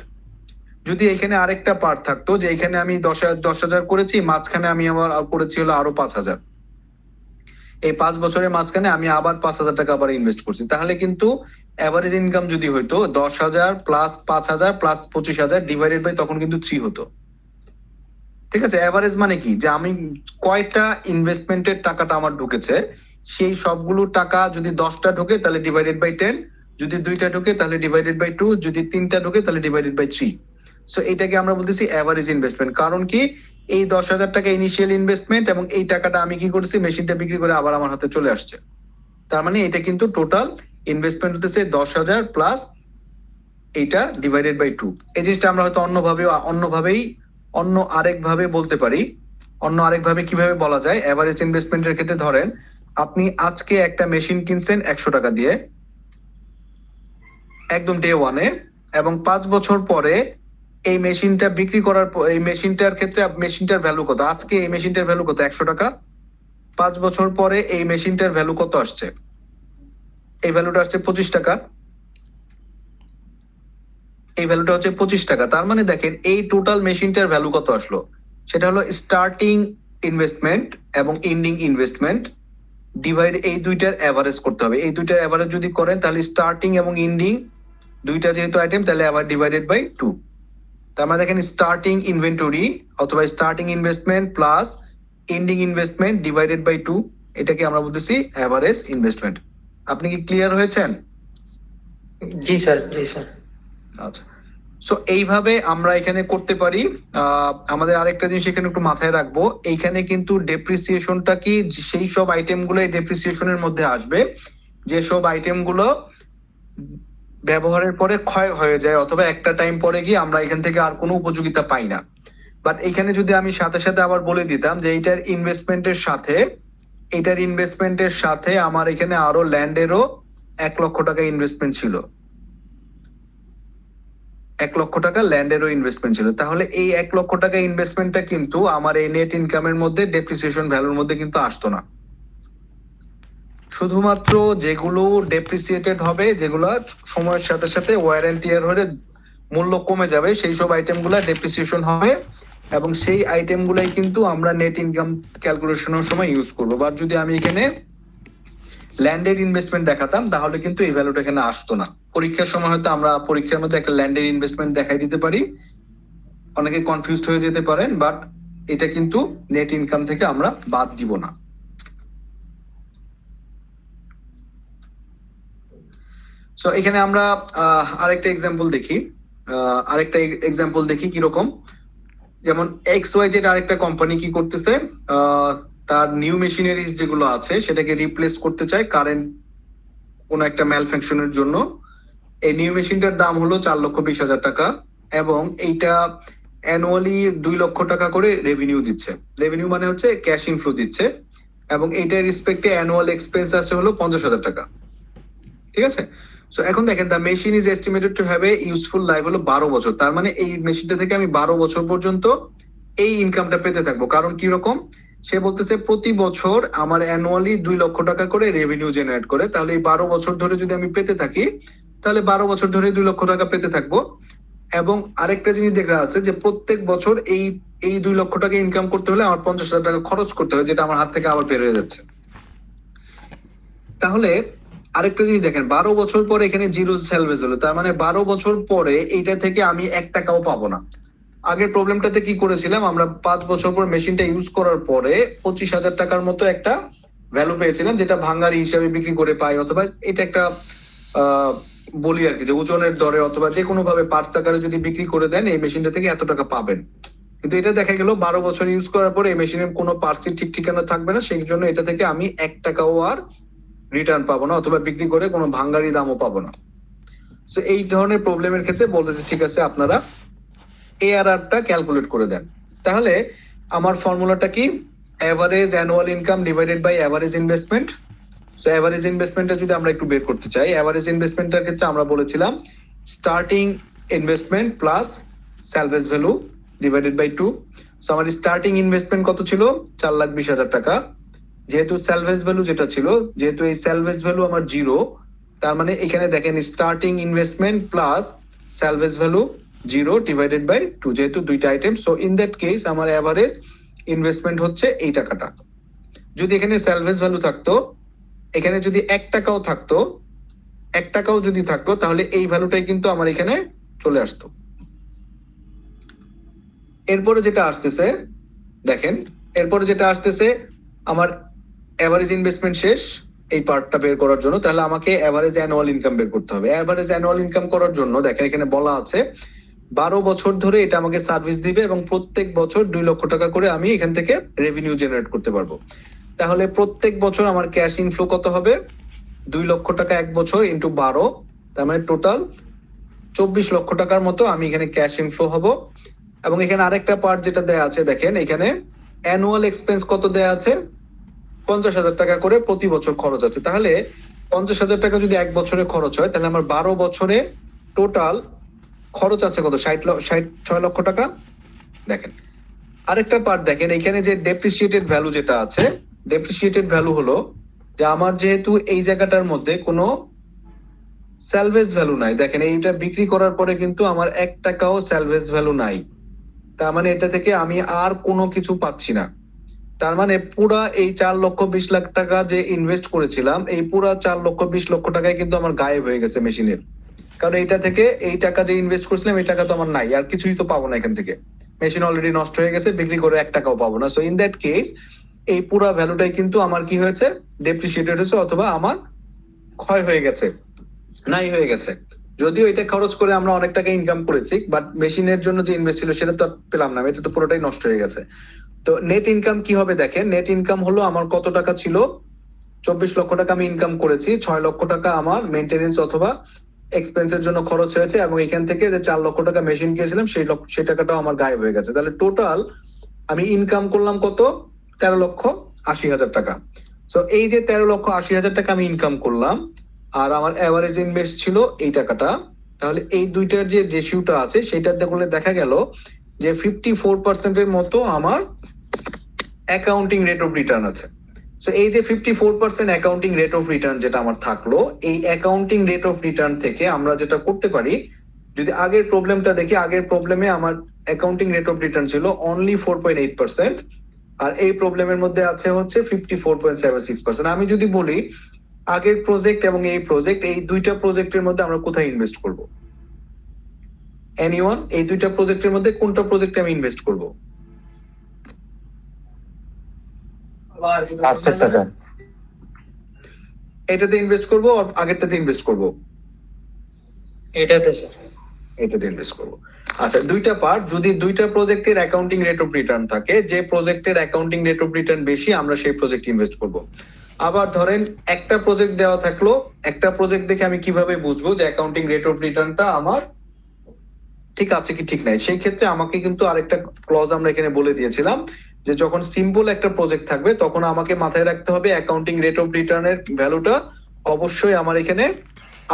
A: যদি এখানে আরেকটা পার্ট থাকতো যে এখানে আমি 10,000 করেছি, মাঝখানে আমি আমার করেছি হলো আরো 5,000, এই 5 বছরের মাঝখানে আমি আবার 5,000 টাকা আবার ইনভেস্ট করছি, তাহলে কিন্তু এভারেজ ইনকাম যদি হইতো 10,000 প্লাস 5,000 প্লাস 25,000 ডিভাইডেড বাই তখন কিন্তু 3 হতো। ঠিক আছে, এভারেজ মানে কি, যে আমি কয়টা ইনভেস্টমেন্টের টাকাটা আমার ঢুকেছে, সেই সবগুলো টাকা যদি 10টা ঢুকে তাহলে ডিভাইডেড বাই 10, যদি 2টা ঢুকে তাহলে ডিভাইডেড বাই 2, যদি 3টা ঢুকে তাহলে ডিভাইডেড বাই 3। সো এটাকে আমরা বলতেছি এভারেজ ইনভেস্টমেন্ট। কারণ কি, এই 10,000 টাকা ইনিশিয়াল ইনভেস্টমেন্ট এবং এই টাকাটা আমি কি করছি, মেশিনটা বিক্রি করে আবার আমার হাতে চলে আসছে। তার মানে এটা কিন্তু টোটাল ইনভেস্টমেন্ট হতেছে 10,000 প্লাস এইটা ডিভাইডেড বাই 2। এই জিনিসটা আমরা হয়তো অন্য আরেকভাবে বলতে পারি। অন্য আরেকভাবে কিভাবে বলা যায়, এভারেজ ইনভেস্টমেন্টের ক্ষেত্রে ধরেন আপনি আজকে একটা মেশিন কিনছেন 100 টাকা দিয়ে একদম ডে ওয়ানে, এবং 5 বছর পরে এই মেশিনটা বিক্রি করার এই মেশিনটার ক্ষেত্রে মেশিনটার ভ্যালু কত? আজকে এই মেশিনটার ভ্যালু কত? 100 টাকা। 5 বছর পরে এই মেশিনটার ভ্যালু কত আসছে? এই ভ্যালুটা আসছে 25 টাকা। এই ভ্যালুটা হচ্ছে 25 টাকা। তার মানে দেখেন এই টোটাল মেশিনটার ভ্যালু কত আসলো, সেটা হলো স্টার্টিং ইনভেস্টমেন্ট এবং এন্ডিং ইনভেস্টমেন্ট ডিভাইড, এই দুইটার এভারেজ করতে হবে। এই দুইটার এভারেজ যদি করেন তাহলে স্টার্টিং এবং এন্ডিং দুইটা যেহেতু আইটেম, তাহলে আবার ডিভাইডেড বাই 2। তার মানে দেখেন স্টার্টিং ইনভেন্টরি অথবা starting investment plus ending investment divided by 2, এটাকে আমরা বলতেছি এভারেজ ইনভেস্টমেন্ট। আপনি কি ক্লিয়ার হয়েছেন?
B: জি স্যার, জি স্যার।
A: আচ্ছা, সো এইভাবে আমরা এখানে করতে পারি। আমাদের আরেকটা জিনিস এখানে একটু মাথায় রাখবো, এইখানে কিন্তু ডেপ্রিসিয়েশনটা কি, সেই সব আইটেম গুলো ডেপ্রিসিয়েশনের মধ্যে আসবে যে সব আইটেম গুলো ব্যবহারের পরে ক্ষয় হয়ে যায় অথবা একটা টাইম পরে গিয়ে আমরা এখান থেকে আর কোনো উপযোগিতা পাই না। বাট এখানে যদি আমি সাথে সাথে আবার বলে দিতাম যে এইটার ইনভেস্টমেন্টের সাথে আমার এখানে আরো ল্যান্ডেরও 1 লক্ষ টাকা ইনভেস্টমেন্ট ছিল, 1 লক্ষ টাকা ল্যান্ডেরও ইনভেস্টমেন্ট ছিল, তাহলে এই 1 লক্ষ টাকা ইনভেস্টমেন্টটা কিন্তু আমার এই নেট ইনকামের মধ্যে ডেপ্রিসিয়েশন ভ্যালুর মধ্যে কিন্তু আসতো না। শুধুমাত্র যেগুলো ডেপ্রিসিয়েটেড হবে, যেগুলো সময়ের সাথে সাথে ওয়ার এন্ড টিয়ার হয়ে মূল্য কমে যাবে, সেই সব আইটেমগুলো ডেপ্রিসিয়েশন হবে এবং সেই আইটেমগুলাই কিন্তু আমরা নেট ইনকাম ক্যালকুলেশনের সময় ইউজ করবো। বা যদি আমি এখানে ল্যান্ডেড ইনভেস্টমেন্ট দেখাতাম তাহলে কিন্তু এই ভ্যালুটা এখানে আসতো না। পরীক্ষার সময় হয়তো আমরা পরীক্ষার মধ্যে একটা ল্যান্ডেড ইনভেস্টমেন্ট দেখাই দিতে পারি, অনেকে কনফিউজড হয়ে যেতে পারেন, বাট এটা কিন্তু নেট ইনকাম থেকে আমরা বাদ দিব না। সো এখানে আমরা আরেকটা এক্সাম্পল দেখি কিরকম। যেমন XYZ আরেকটা কোম্পানি কি করতেছে, তার নিউ মেশিনারিজ যেগুলো আছে সেটাকে রিপ্লেস করতে চায় কারেন্ট কোন একটা ম্যালফাংশনের জন্য। এই নিউ মেশিনটার দাম হলো 4,20,000 টাকা এবং এইটা অ্যানুয়ালি 2 লক্ষ টাকা করে রেভিনিউ দিচ্ছে। রেভিনিউ মানে হচ্ছে ক্যাশ ইনফ্লো দিচ্ছে, এবং এইটার রেসপেক্টে অ্যানুয়াল এক্সপেন্স আছে হলো 50,000 টাকা। ঠিক আছে। সো এখন দেখেন, the machine is estimated to have a useful life হলো 12 বছর। তার মানে এই মেশিনটা থেকে আমি 12 বছর পর্যন্ত এই ইনকামটা পেতে থাকবো। কারণ কি রকম, সে বলতেছে প্রতি বছর আমার অ্যানুয়ালি 2 লক্ষ টাকা করে রেভিনিউ জেনারেট করে, তাহলে এই 12 বছর ধরে যদি আমি পেতে থাকি তাহলে 12 বছর ধরে 2 লক্ষ টাকা পেতে থাকবো। এবং আরেকটা জিনিস দেখা আছে যে প্রত্যেক বছর এই 2 লক্ষ টাকা ইনকাম করতে হলে আমার 50,000 টাকা খরচ করতে হয়, যেটা আমার হাত থেকে আবার বের হয়ে যাচ্ছে। তাহলে আরেকটা জিনিস দেখেন, 12 বছর পরে এখানে জিরো স্যালভেজ হলো, তার মানে 12 বছর পরে এইটা থেকে আমি 1 টাকাও পাবো না। আগের প্রবলেমটাতে কি করেছিলাম, আমরা 5 বছর পর মেশিনটা ইউজ করার পরে 25,000 টাকার মতো একটা ভ্যালু পেয়েছিলাম, যেটা ভাঙ্গারি হিসাবে বিক্রি করে পাই, অথবা এটা একটা বলি আর কি, যে ওজনের দরে অথবা যে কোনো ভাবে পার্টস আকারে যদি বিক্রি করে দেন এই মেশিনটা থেকে এত টাকা পাবেন। কিন্তু এটা দেখা গেল 12 বছর ইউজ করার পরে এই মেশিনের কোনো পার্টসই ঠিক ঠিকানা থাকবে না, সেই জন্য এটা থেকে আমি 1 টাকাও আর রিটার্ন পাবো না, অথবা বিক্রি করে কোনো ভাঙ্গারি দামও পাবো না। সো এই ধরনের প্রবলেমের ক্ষেত্রে বলতেছে ঠিক আছে আপনারা ARR-টা ক্যালকুলেট করে দেন। তাহলে আমার ফর্মুলাটা কি, average annual income divided by average investment. So average ইনভেস্টমেন্টটা যদি আমরা একটু বের করতে চাই, এভারেজ ইনভেস্টমেন্টের ক্ষেত্রে আমরা বলেছিলাম starting investment plus salvage value divided by 2। So আমার স্টার্টিং ইনভেস্টমেন্ট কত ছিল, 4,20,000 টাকা। যেহেতু স্যালভেজ ভ্যালু যেটা ছিল, যেহেতু এই স্যালভেজ ভ্যালু আমার 0, তার মানে এখানে দেখেন starting investment plus salvage value 0 divided by 2, যেহেতু দুইটা item. So in that case আমার এভারেজ ইনভেস্টমেন্ট হচ্ছে এই টাকাটা। যদি এখানে স্যালভেজ ভ্যালু থাকতো, এখানে যদি 1 টাকাও থাকতো, 1 টাকাও যদি থাকতো, তাহলে এই ভ্যালুটাই কিন্তু আমার এখানে চলে আসতো। এরপরে যেটা আসতেছে দেখেন, এরপরে যেটা আসতেছে আমার এভারেজ ইনভেস্টমেন্ট শেষ এই পার্টটা বের করার জন্য, তাহলে আমাকে এভারেজ অ্যানুয়াল ইনকাম বের করতে হবে। এভারেজ অ্যানুয়াল ইনকাম করার জন্য দেখেন এখানে বলা আছে 12 বছর ধরে এটা আমাকে সার্ভিস দিবে এবং প্রত্যেক বছর 2 লক্ষ টাকা করে আমি এখান থেকে রেভিনিউ জেনারেট করতে পারবো। তাহলে প্রত্যেক বছর আমার ক্যাশ ইনফ্লো কত হবে, 2 লক্ষ টাকা এক বছর ইন্টু 12, তার মানে টোটাল 24 লক্ষ টাকার মতো আমি এখানে ক্যাশ ইনফ্লো হব। এবং এখানে আরেকটা পার্ট যেটা দেয়া আছে দেখেন, এখানে অ্যানুয়াল এক্সপেন্স কত দেয়া আছে, 50,000 টাকা করে প্রতি বছর খরচ আছে। তাহলে 50,000 টাকা যদি এক বছরে খরচ হয়, তাহলে আমার 12 বছরে টোটাল খরচ আছে কত, 6 লক্ষ টাকা। দেখেন আরেকটা পার্ট দেখেন, এখানে যে ডেপ্রিসিয়েটেড ভ্যালু যেটা আছে, ডেপ্রিসিয়েটেড ভ্যালু হলো যে আমার যেহেতু এই জায়গাটার মধ্যে কোনো স্যালভেজ ভ্যালু নাই, দেখেন এইটা বিক্রি করার পরে কিন্তু আমার 1 টাকাও স্যালভেজ ভ্যালু নাই, তার মানে এটা থেকে আমি আর কোনো কিছু পাচ্ছি না। তার মানে পুরা এই 4,20,00,000 টাকা যে ইনভেস্ট করেছিলাম, এই পুরা 4,20,00,000 টাকায় কিন্তু আমার গায়েব হয়ে গেছে মেশিনের। কারণ এইটা থেকে এই টাকা যে ইনভেস্ট করছিলাম এই টাকা তো আমার নাই, আর কিছুই তো পাবো না এখান থেকে। মেশিন অলরেডি নষ্ট হয়ে গেছে, বিক্রি করে 1 টাকাও পাবো না। সো ইন দ্যাট কেস এই পুরা ভ্যালুটাই কিন্তু আমার কি হয়েছে, ডেপ্রিসিয়েটেড হয়েছে, অথবা আমার ক্ষয় হয়ে গেছে, নাই হয়ে গেছে। যদিও এটা খরচ করে আমরা অনেক টাকা ইনকাম করেছি, বাট মেশিনের জন্য যে ইনভেস্ট ছিল সেটা তো পেলাম না, এটা তো পুরোটাই নষ্ট হয়ে গেছে। তো নেট ইনকাম কি হবে দেখেন, নেট ইনকাম হলো আমার কত টাকা ছিল, 24 লক্ষ টাকা আমি ইনকাম করেছি, 6 লক্ষ টাকা আমার মেইনটেনেন্স অথবা এক্সপেন্সের জন্য খরচ হয়েছে, এবং এখান থেকে যে 4 লক্ষ টাকা মেশিন কিনেছিলাম সেই টাকাটাও আমার গায়েব হয়ে গেছে। তাহলে টোটাল আমি ইনকাম করলাম কত, 13,80,000 টাকা। সো এই যে 13,80,000 টাকা আমি ইনকাম করলাম, আর আমার এভারেজ ইনভেস্ট ছিল এই টাকাটা, তাহলে এই দুইটার যে রেশিওটা আছে সেটা দেখলে দেখা গেল যে 54% মতো আমার অ্যাকাউন্টিং রেট অফ রিটার্ন আছে। সো এই যে 54% অ্যাকাউন্টিং রেট অফ রিটার্ন যেটা আমার থাকলো, এই অ্যাকাউন্টিং রেট অফ রিটার্ন থেকে আমরা যেটা করতে পারি, যদি আগের প্রবলেমটা দেখি, আগের প্রবলেমে আমার অ্যাকাউন্টিং রেট অফ রিটার্ন ছিল অনলি 4.8%, আর এই প্রবলেমের মধ্যে আছে হচ্ছে 54.76%। আমি যদি বলি আগের প্রজেক্ট এবং এই প্রজেক্ট, এই দুইটা প্রজেক্টের মধ্যে আমরা কোথায় ইনভেস্ট করব? এনিওয়ান, এই দুইটা প্রজেক্টের মধ্যে কোনটা প্রজেক্টে আমি ইনভেস্ট করব?
C: আচ্ছা স্যার।
A: এটাতে ইনভেস্ট করব আর আগেরটাতে ইনভেস্ট করব?
B: এটাতে স্যার।
A: এটাতে ইনভেস্ট করব। আচ্ছা, দুইটা পার্ট, যদি দুইটা প্রজেক্টের অ্যাকাউন্টিং রেট অফ রিটার্ন থাকে, যে প্রজেক্টের অ্যাকাউন্টিং রেট অফ রিটার্ন বেশি আমরা সেই প্রজেক্ট ইনভেস্ট করব। আবার ধরেন একটা প্রজেক্ট দেওয়া থাকলো, একটা প্রজেক্ট দেখে আমি কিভাবে বুঝবো যে অ্যাকাউন্টিং রেট অফ রিটার্নটা আমার ঠিক আছে কি ঠিক নাই? সেই ক্ষেত্রে আমাকে কিন্তু আরেকটা ক্লজ আমরা এখানে বলে দিয়েছিলাম যে যখন সিম্পল একটা প্রজেক্ট থাকবে তখন আমাকে মাথায় রাখতে হবে অ্যাকাউন্টিং রেট অফ রিটার্নের ভ্যালুটা অবশ্যই আমার এখানে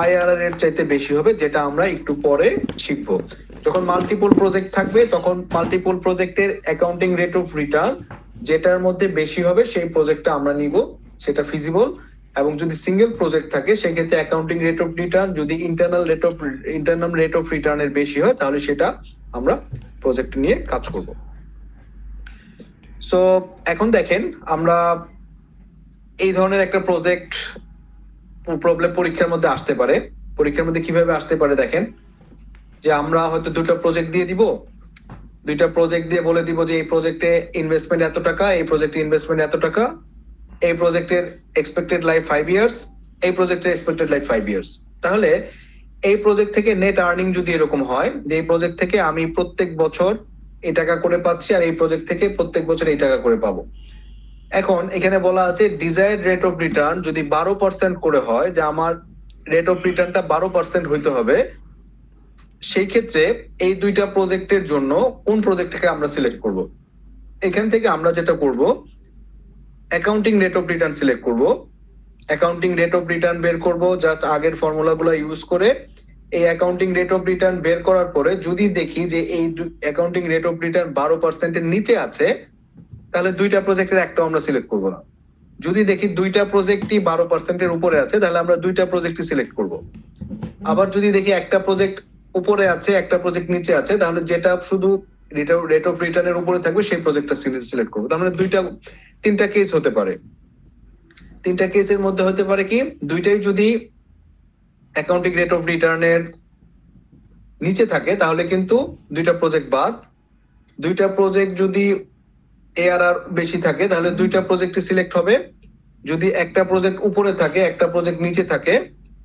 A: আইআরআর এর চাইতে বেশি হবে, যেটা আমরা একটু পরে শিখবো। যখন মাল্টিপল প্রজেক্ট থাকবে তখন মাল্টিপল প্রজেক্টের অ্যাকাউন্টিং রেট অফ রিটার্ন যেটার মধ্যে বেশি হবে সেই প্রজেক্টটা আমরা নিব, সেটা ফিজিবল। এবং যদি সিঙ্গেল প্রজেক্ট থাকে সেক্ষেত্রে অ্যাকাউন্টিং রেট অফ রিটার্ন যদি ইন্টারনাল রেট অফ রিটার্নের বেশি হয় তাহলে সেটা আমরা প্রজেক্ট নিয়ে কাজ করব। সো এখন দেখেন, আমরা এই ধরনের একটা প্রজেক্ট প্রবলেম পরীক্ষার মধ্যে আসতে পারে। পরীক্ষার মধ্যে কিভাবে আসতে পারে দেখেন, যে আমরা হয়তো দুটো প্রজেক্ট দিয়ে দিব, দুইটা প্রজেক্ট দিয়ে বলে দিব যে এই প্রজেক্টে ইনভেস্টমেন্ট এত টাকা, এই প্রজেক্টে ইনভেস্টমেন্ট এত টাকা, এই প্রজেক্টের এক্সপেক্টেড লাইফ 5 ইয়ার্স, এই প্রজেক্টের এক্সপেক্টেড লাইফ 5 ইয়ার্স। তাহলে এই প্রজেক্ট থেকে নেট আর্নিং যদি এরকম হয় যে এই প্রজেক্ট থেকে আমি প্রত্যেক বছর এই টাকা করে পাচ্ছি আর এই প্রজেক্ট থেকে প্রত্যেক বছর এই টাকা করে পাবো। এখন এখানে বলা আছে ডিজায়ার্ড রেট অফ রিটার্ন যদি 12% করে হয়, যে আমার রেট অফ রিটার্নটা 12% হইতে হবে, সেই ক্ষেত্রে এই দুইটা প্রজেক্টের জন্য কোন প্রজেক্টটাকে আমরা সিলেক্ট করব? এখান থেকে আমরা যেটা করব, accounting rate of return select করব। অ্যাকাউন্টিং রেট অফ রিটার্ন বের করব জাস্ট আগের ফর্মুলাগুলো ইউজ করে। এই অ্যাকাউন্টিং রেট অফ রিটার্ন বের করার পরে যদি দেখি যে এই অ্যাকাউন্টিং রেট অফ রিটার্ন 12% এর নিচে আছে, তাহলে দুইটা প্রজেক্টের একটা আমরা সিলেক্ট করব না। যদি দেখি দুইটা প্রজেক্টই 12% এর উপরে আছে তাহলে আমরা দুইটা প্রজেক্টই সিলেক্ট করব। আবার যদি দেখি একটা প্রজেক্ট উপরে আছে একটা প্রজেক্ট নিচে আছে, তাহলে যেটা শুধু রেট অফ রিটার্নের উপরে থাকবে সেই প্রজেক্টটা সিলেক্ট করবো। তার মানে তিনটা কেস হতে পারে। তিনটা কেসের মধ্যে হতে পারে কি, দুইটাই যদি অ্যাকাউন্টিং রেট অফ রিটার্নের নিচে থাকে তাহলে কিন্তু দুইটা প্রজেক্ট বাদ। দুইটা প্রজেক্ট যদি এআরআর বেশি থাকে তাহলে দুইটা প্রজেক্ট সিলেক্ট হবে। যদি একটা প্রজেক্ট উপরে থাকে একটা প্রজেক্ট নিচে থাকে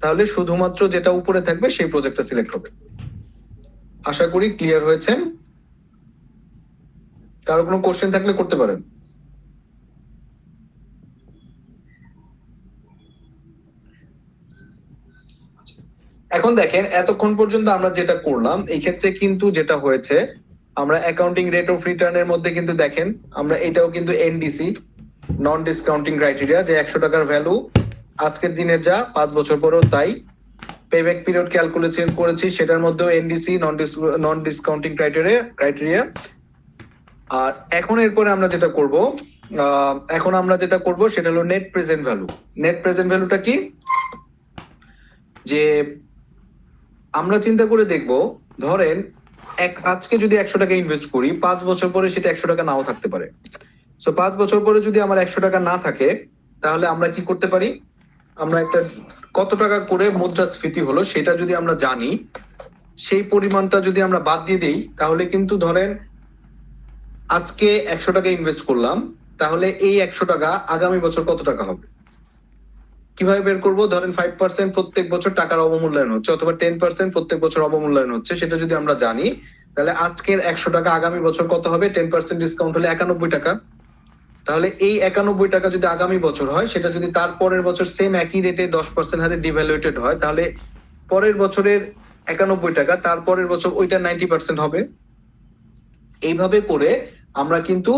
A: তাহলে শুধুমাত্র যেটা উপরে থাকবে সেই প্রজেক্টটা সিলেক্ট হবে। আশা করি ক্লিয়ার হয়েছে। কারো কোনো কোশ্চেন থাকলে করতে পারেন। এখন দেখেন, এতক্ষণ পর্যন্ত আমরা যেটা করলাম এই ক্ষেত্রে কিন্তু যেটা হয়েছে, আমরা অ্যাকাউন্টিং রেট অফ রিটার্নের মধ্যে কিন্তু দেখেন আমরা এটাও কিন্তু এনডিসি, নন ডিসকাউন্টিং ক্রাইটেরিয়া, যে 100 টাকার ভ্যালু আজকের দিনের যা 5 বছর পরেও তাই। পেব্যাক পিরিয়ড ক্যালকুলেশন করেছি সেটার মধ্যেও এনডিসি, নন ডিসকাউন্টিং ক্রাইটেরিয়া। আর এখন এরপরে আমরা যেটা করব, সেটা হলো net present value. Net present ভ্যালুটা কি, যে আমরা চিন্তা করে দেখব, ধরেন আজকে যদি 100 টাকা ইনভেস্ট করি, 5 বছর পরে সেটা 100 টাকা নাও থাকতে পারে। সো 5 বছর পরে যদি আমার 100 টাকা না থাকে তাহলে আমরা কি করতে পারি, আমরা একটা কত টাকা করে মুদ্রাস্ফীতি হলো সেটা যদি আমরা জানি, সেই পরিমাণটা যদি আমরা বাদ দিয়ে দিই তাহলে কিন্তু ধরেন আজকে 100 টাকা ইনভেস্ট করলাম, তাহলে এই 100 টাকা আগামী বছর কত টাকা হবে কিভাবে বের করবো? ধরেন 5% প্রত্যেক বছর টাকার অবমূল্যায়ন হচ্ছে অথবা 10% প্রত্যেক বছর অবমূল্যায়ন হচ্ছে, সেটা যদি আমরা জানি তাহলে আজকের 100 টাকা আগামী বছর কত হবে? 10% ডিসকাউন্ট হলে 91 টাকা। তাহলে এই 91 টাকা যদি আগামী বছর হয়, সেটা যদি তার পরের বছর সেম একই রেটে 10% হারে ডিভ্যালুয়েটেড হয়, তাহলে পরের বছরের 91 টাকা তারপরের বছর ওইটা 90% হবে। এইভাবে করে আমরা কিন্তু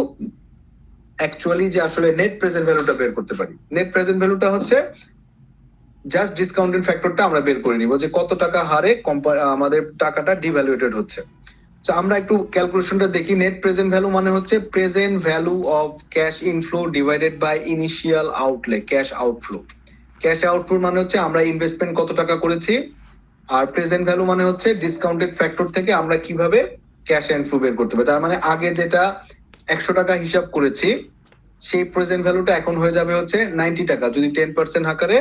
A: অ্যাকচুয়ালি যে আসলে নেট প্রেজেন্ট ভ্যালুটা বের করতে পারি। নেট প্রেজেন্ট ভ্যালুটা হচ্ছে জাস্ট ডিসকাউন্টিং ফ্যাক্টরটা আমরা বের করে নিব, যে কত টাকা হারে আমাদের টাকাটা ডিভ্যালুয়েটেড হচ্ছে। তো আমরা একটু ক্যালকুলেশনটা দেখি। নেট প্রেজেন্ট ভ্যালু মানে হচ্ছে present value of cash inflow divided by initial outlay cash outflow. Cash outflow মানে হচ্ছে আমরা ইনভেস্টমেন্ট কত টাকা করেছি, আর প্রেজেন্ট ভ্যালু মানে হচ্ছে ডিসকাউন্টেড ফ্যাক্টর থেকে আমরা কিভাবে ক্যাশ ইনফ্লো বের করতে পারি। তার মানে আগে যেটা 100 টাকা হিসাব করেছি সেই প্রেজেন্ট ভ্যালুটা এখন হয়ে যাবে হচ্ছে 90 টাকা যদি 10% আকারে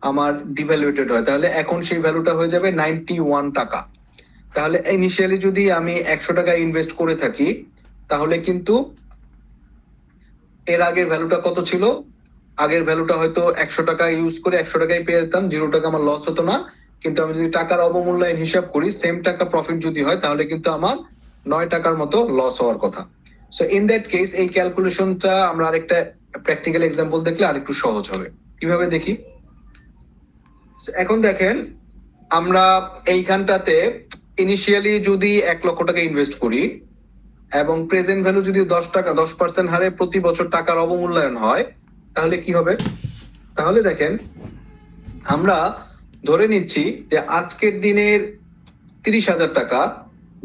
A: আমার ডিভ্যালুয়েটেড হয়, তাহলে এখন সেই ভ্যালুটা হয়ে যাবে 91 টাকা। তাহলে ইনিশিয়ালি যদি আমি 100 টাকা ইনভেস্ট করে থাকি, তাহলে কিন্তু এর আগের ভ্যালুটা কত ছিল? আগের ভ্যালুটা হয়তো 100 টাকা ইউজ করে 100 টাকাই পেয়ে যেতাম, 0 টাকা আমার লস হতো না। কিন্তু আমি যদি টাকার অবমূল্যায়ন হিসাব করি, সেম টাকা প্রফিট যদি হয়, তাহলে কিন্তু আমার 9 টাকার মতো লস হওয়ার কথা। সো ইন দ্যাট কেস এই ক্যালকুলেশনটা আমরা আরেকটা প্র্যাকটিক্যাল এক্সাম্পল দেখলে আরেকটু সহজ হবে। কিভাবে দেখি? So, এখন দেখেন, আমরা এইখানটাতে ইনিশিয়ালি যদি 1 লক্ষ টাকা ইনভেস্ট করি এবং প্রেজেন্ট ভ্যালু যদি 10% হারে প্রতি বছর টাকার অবমূল্যায়ন হয়, তাহলে কি হবে? তাহলে দেখেন, আমরা ধরে নিচ্ছি যে আজকের দিনের 30,000 টাকা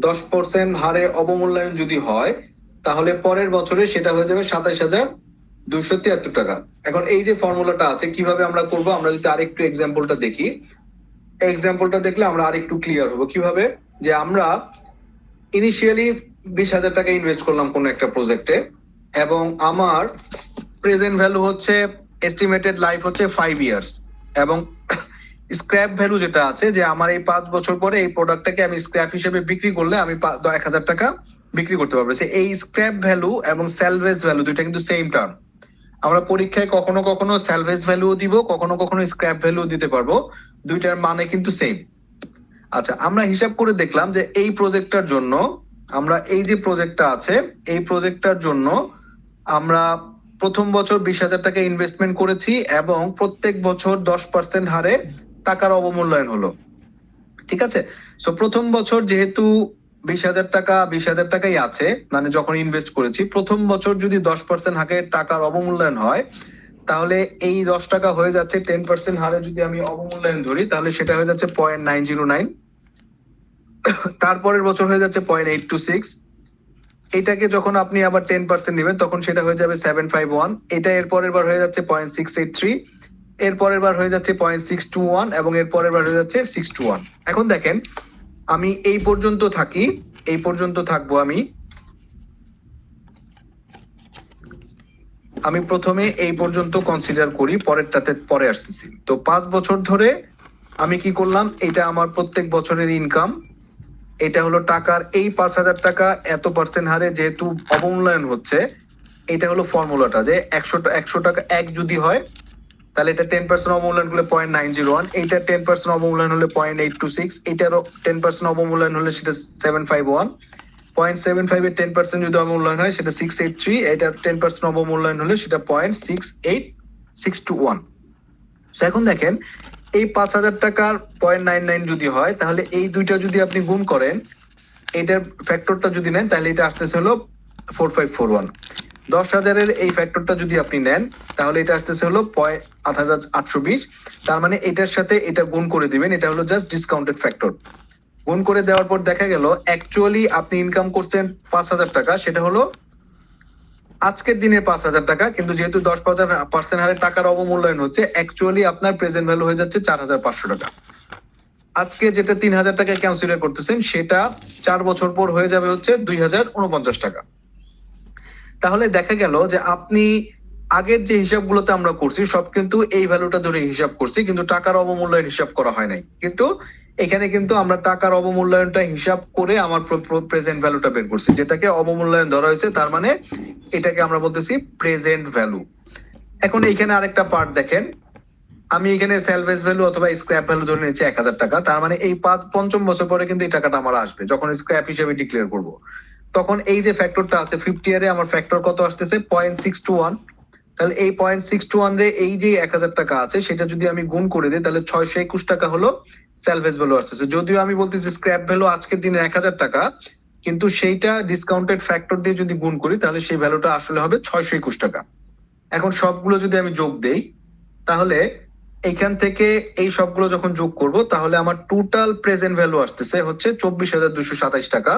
A: 10% হারে অবমূল্যায়ন যদি হয়, তাহলে পরের বছরে সেটা হয়ে যাবে 27,273 টাকা। এখন এই যে ফর্মুলাটা আছে, কিভাবে আমরা করব? আমরা যদি আরেকটু এক্সাম্পলটা দেখি, এক্সাম্পলটা দেখলে আমরা আরেকটু ক্লিয়ার হবো। কিভাবে? যে আমরা ইনিশিয়ালি 20,000 টাকা ইনভেস্ট করলাম কোন একটা প্রজেক্টে, এবং আমার প্রেজেন্ট ভ্যালু হচ্ছে, এস্টিমেটেড লাইফ হচ্ছে 5 ইয়ার্স, এবং স্ক্র্যাপ ভ্যালু যেটা আছে, যে আমার এই 5 বছর পরে এই প্রোডাক্টটাকে আমি স্ক্র্যাপ হিসেবে বিক্রি করলে আমি 1,000 টাকা বিক্রি করতে পারবো। এই স্ক্র্যাপ ভ্যালু এবং স্যালভেজ ভ্যালু দুইটা কিন্তু সেম টার্ম। আমরা পরীক্ষায় কখনো কখনো স্যালভেজ ভ্যালুও দিব, কখনো কখনো স্ক্র্যাপ ভ্যালু দিতে পারবো, দুইটার মানে কিন্তু সেম। আচ্ছা, আমরা হিসাব করে দেখলাম যে এই প্রজেক্টটার জন্য, আমরা এই যে প্রজেক্টটা আছে, এই প্রজেক্টটার জন্য আমরা প্রথম বছর 20,000 টাকা ইনভেস্টমেন্ট করেছি এবং প্রত্যেক বছর 10% হারে টাকার অবমূল্যায়ন হলো। ঠিক আছে? সো প্রথম বছর যেহেতু 20,000 টাকাই আছে, মানে যখন ইনভেস্ট করেছি, প্রথম বছর যদি 10% হারে টাকার অবমূল্যায়ন হয়, তাহলে এই 10 টাকা হয়ে যাচ্ছে 10% হারে যদি আমি অবমূল্যায়ন ধরি, তাহলে সেটা হয়ে যাচ্ছে 0.909। তারপরের বছর হয়ে যাচ্ছে 0.826। এটাকে যখন আপনি আবার 10% নেবেন, তখন সেটা হয়ে যাবে 751। এটা এর পরের বার হয়ে যাচ্ছে 0.683, এর পরের বার হয়ে যাচ্ছে 0.621, এবং এর পরের বার হয়ে যাচ্ছে 621। এখন দেখেন, আমি এই পর্যন্ত থাকি, এই পর্যন্ত থাকবো আমি প্রথমে এই পর্যন্ত কনসিডার করি, পরেরটাতে পরে আসতেছি। তো 5 বছর ধরে আমি কি করলাম? এটা আমার প্রত্যেক বছরের ইনকাম, এটা হলো টাকার এই 5,000 টাকা এত পার্সেন্ট হারে যেহেতু অবমূল্যায়ন হচ্ছে, এটা হলো ফর্মুলাটা, যে 100 টাকা 1 যদি হয়, তাহলে এটা 10% অবমূল্যায়ন হলে 0.901, এইটা 10% অবমূল্যায়ন হলে 0.826, এটারও 10% অবমূল্যায়ন হলে সেটা 751, 0.75 এর 10% যদি অবমূল্যায়ন হয় সেটা 683, এটার 10% অবমূল্যায়ন হলে সেটা 0.68621। এখন দেখেন, এই 5,000 টাকার 0.99 যদি হয়, তাহলে এই দুইটা যদি আপনি গুণ করেন, এটার ফ্যাক্টরটা যদি নেন, তাহলে এটা আসতেছে হলো 4541। 10,000-এর এই ফ্যাক্টরটা যদি আপনি নেন, তাহলে এটা আসতেছে হলো 8,820। তার মানে এটার সাথে এটা গুণ করে দিবেন, এটা হলো জাস্ট ডিসকাউন্টেড ফ্যাক্টর। গুণ করে দেওয়ার পর দেখা গেল অ্যাকচুয়ালি আপনি ইনকাম করছেন 5,000 টাকা, সেটা হলো আজকের দিনের 5,000 টাকা, কিন্তু যেহেতু 10% হারে টাকার অবমূল্যায়ন হচ্ছে, অ্যাকচুয়ালি আপনার প্রেজেন্ট ভ্যালু হয়ে যাচ্ছে 4,500 টাকা। আজকে যেটা 3,000 টাকায় কনসিডার করতেছেন, সেটা 4 বছর পর হয়ে যাবে হচ্ছে 2,049 টাকা। তাহলে দেখা গেল যে আপনি আগের যে হিসাবগুলোতে আমরা করছি সব কিন্তু এই ভ্যালুটা ধরে হিসাব করছি, কিন্তু টাকার অবমূল্যায়ন হিসাব করা হয় নাই। কিন্তু এখানে কিন্তু আমরা টাকার অবমূল্যায়নটা হিসাব করে আমার প্রেজেন্ট ভ্যালুটা বের করছি, যেটাকে অবমূল্যায়ন ধরা হয়েছে, তার মানে এটাকে আমরা বলতেছি প্রেজেন্ট ভ্যালু। এখন এইখানে আরেকটা পার্ট দেখেন, আমি এখানে স্যালভেজ ভ্যালু অথবা স্ক্র্যাপ ভ্যালু ধরে নিচ্ছি 1,000 টাকা। তার মানে এই 5ম বছর পরে কিন্তু এই টাকাটা আমার আসবে, যখন স্ক্র্যাপ হিসেবে ডিক্লেয়ার করব, তখন এই যে ফ্যাক্টরটা আছে 50 ইয়ারে, আমার ফ্যাক্টর কত আসতেছে? 0.621। তাহলে এই 0.621 রে এই যে 1,000 টাকা আছে, সেটা যদি আমি গুণ করে দিই, তাহলে 621 টাকা হলো স্যালভেজ ভ্যালু আসতেছে। যদিও আমি বলতেছি স্ক্র্যাপ ভ্যালু আজকের দিনে 1,000 টাকা, কিন্তু সেইটা ডিসকাউন্টেড ফ্যাক্টর দিয়ে যদি গুণ করি, তাহলে সেই ভ্যালুটা আসলে হবে 621 টাকা। এখন সবগুলো যদি আমি যোগ দেই, তাহলে এইখান থেকে এই সবগুলো যখন যোগ করব, তাহলে আমার টোটাল প্রেজেন্ট ভ্যালু আসতেছে হচ্ছে 24,227 টাকা।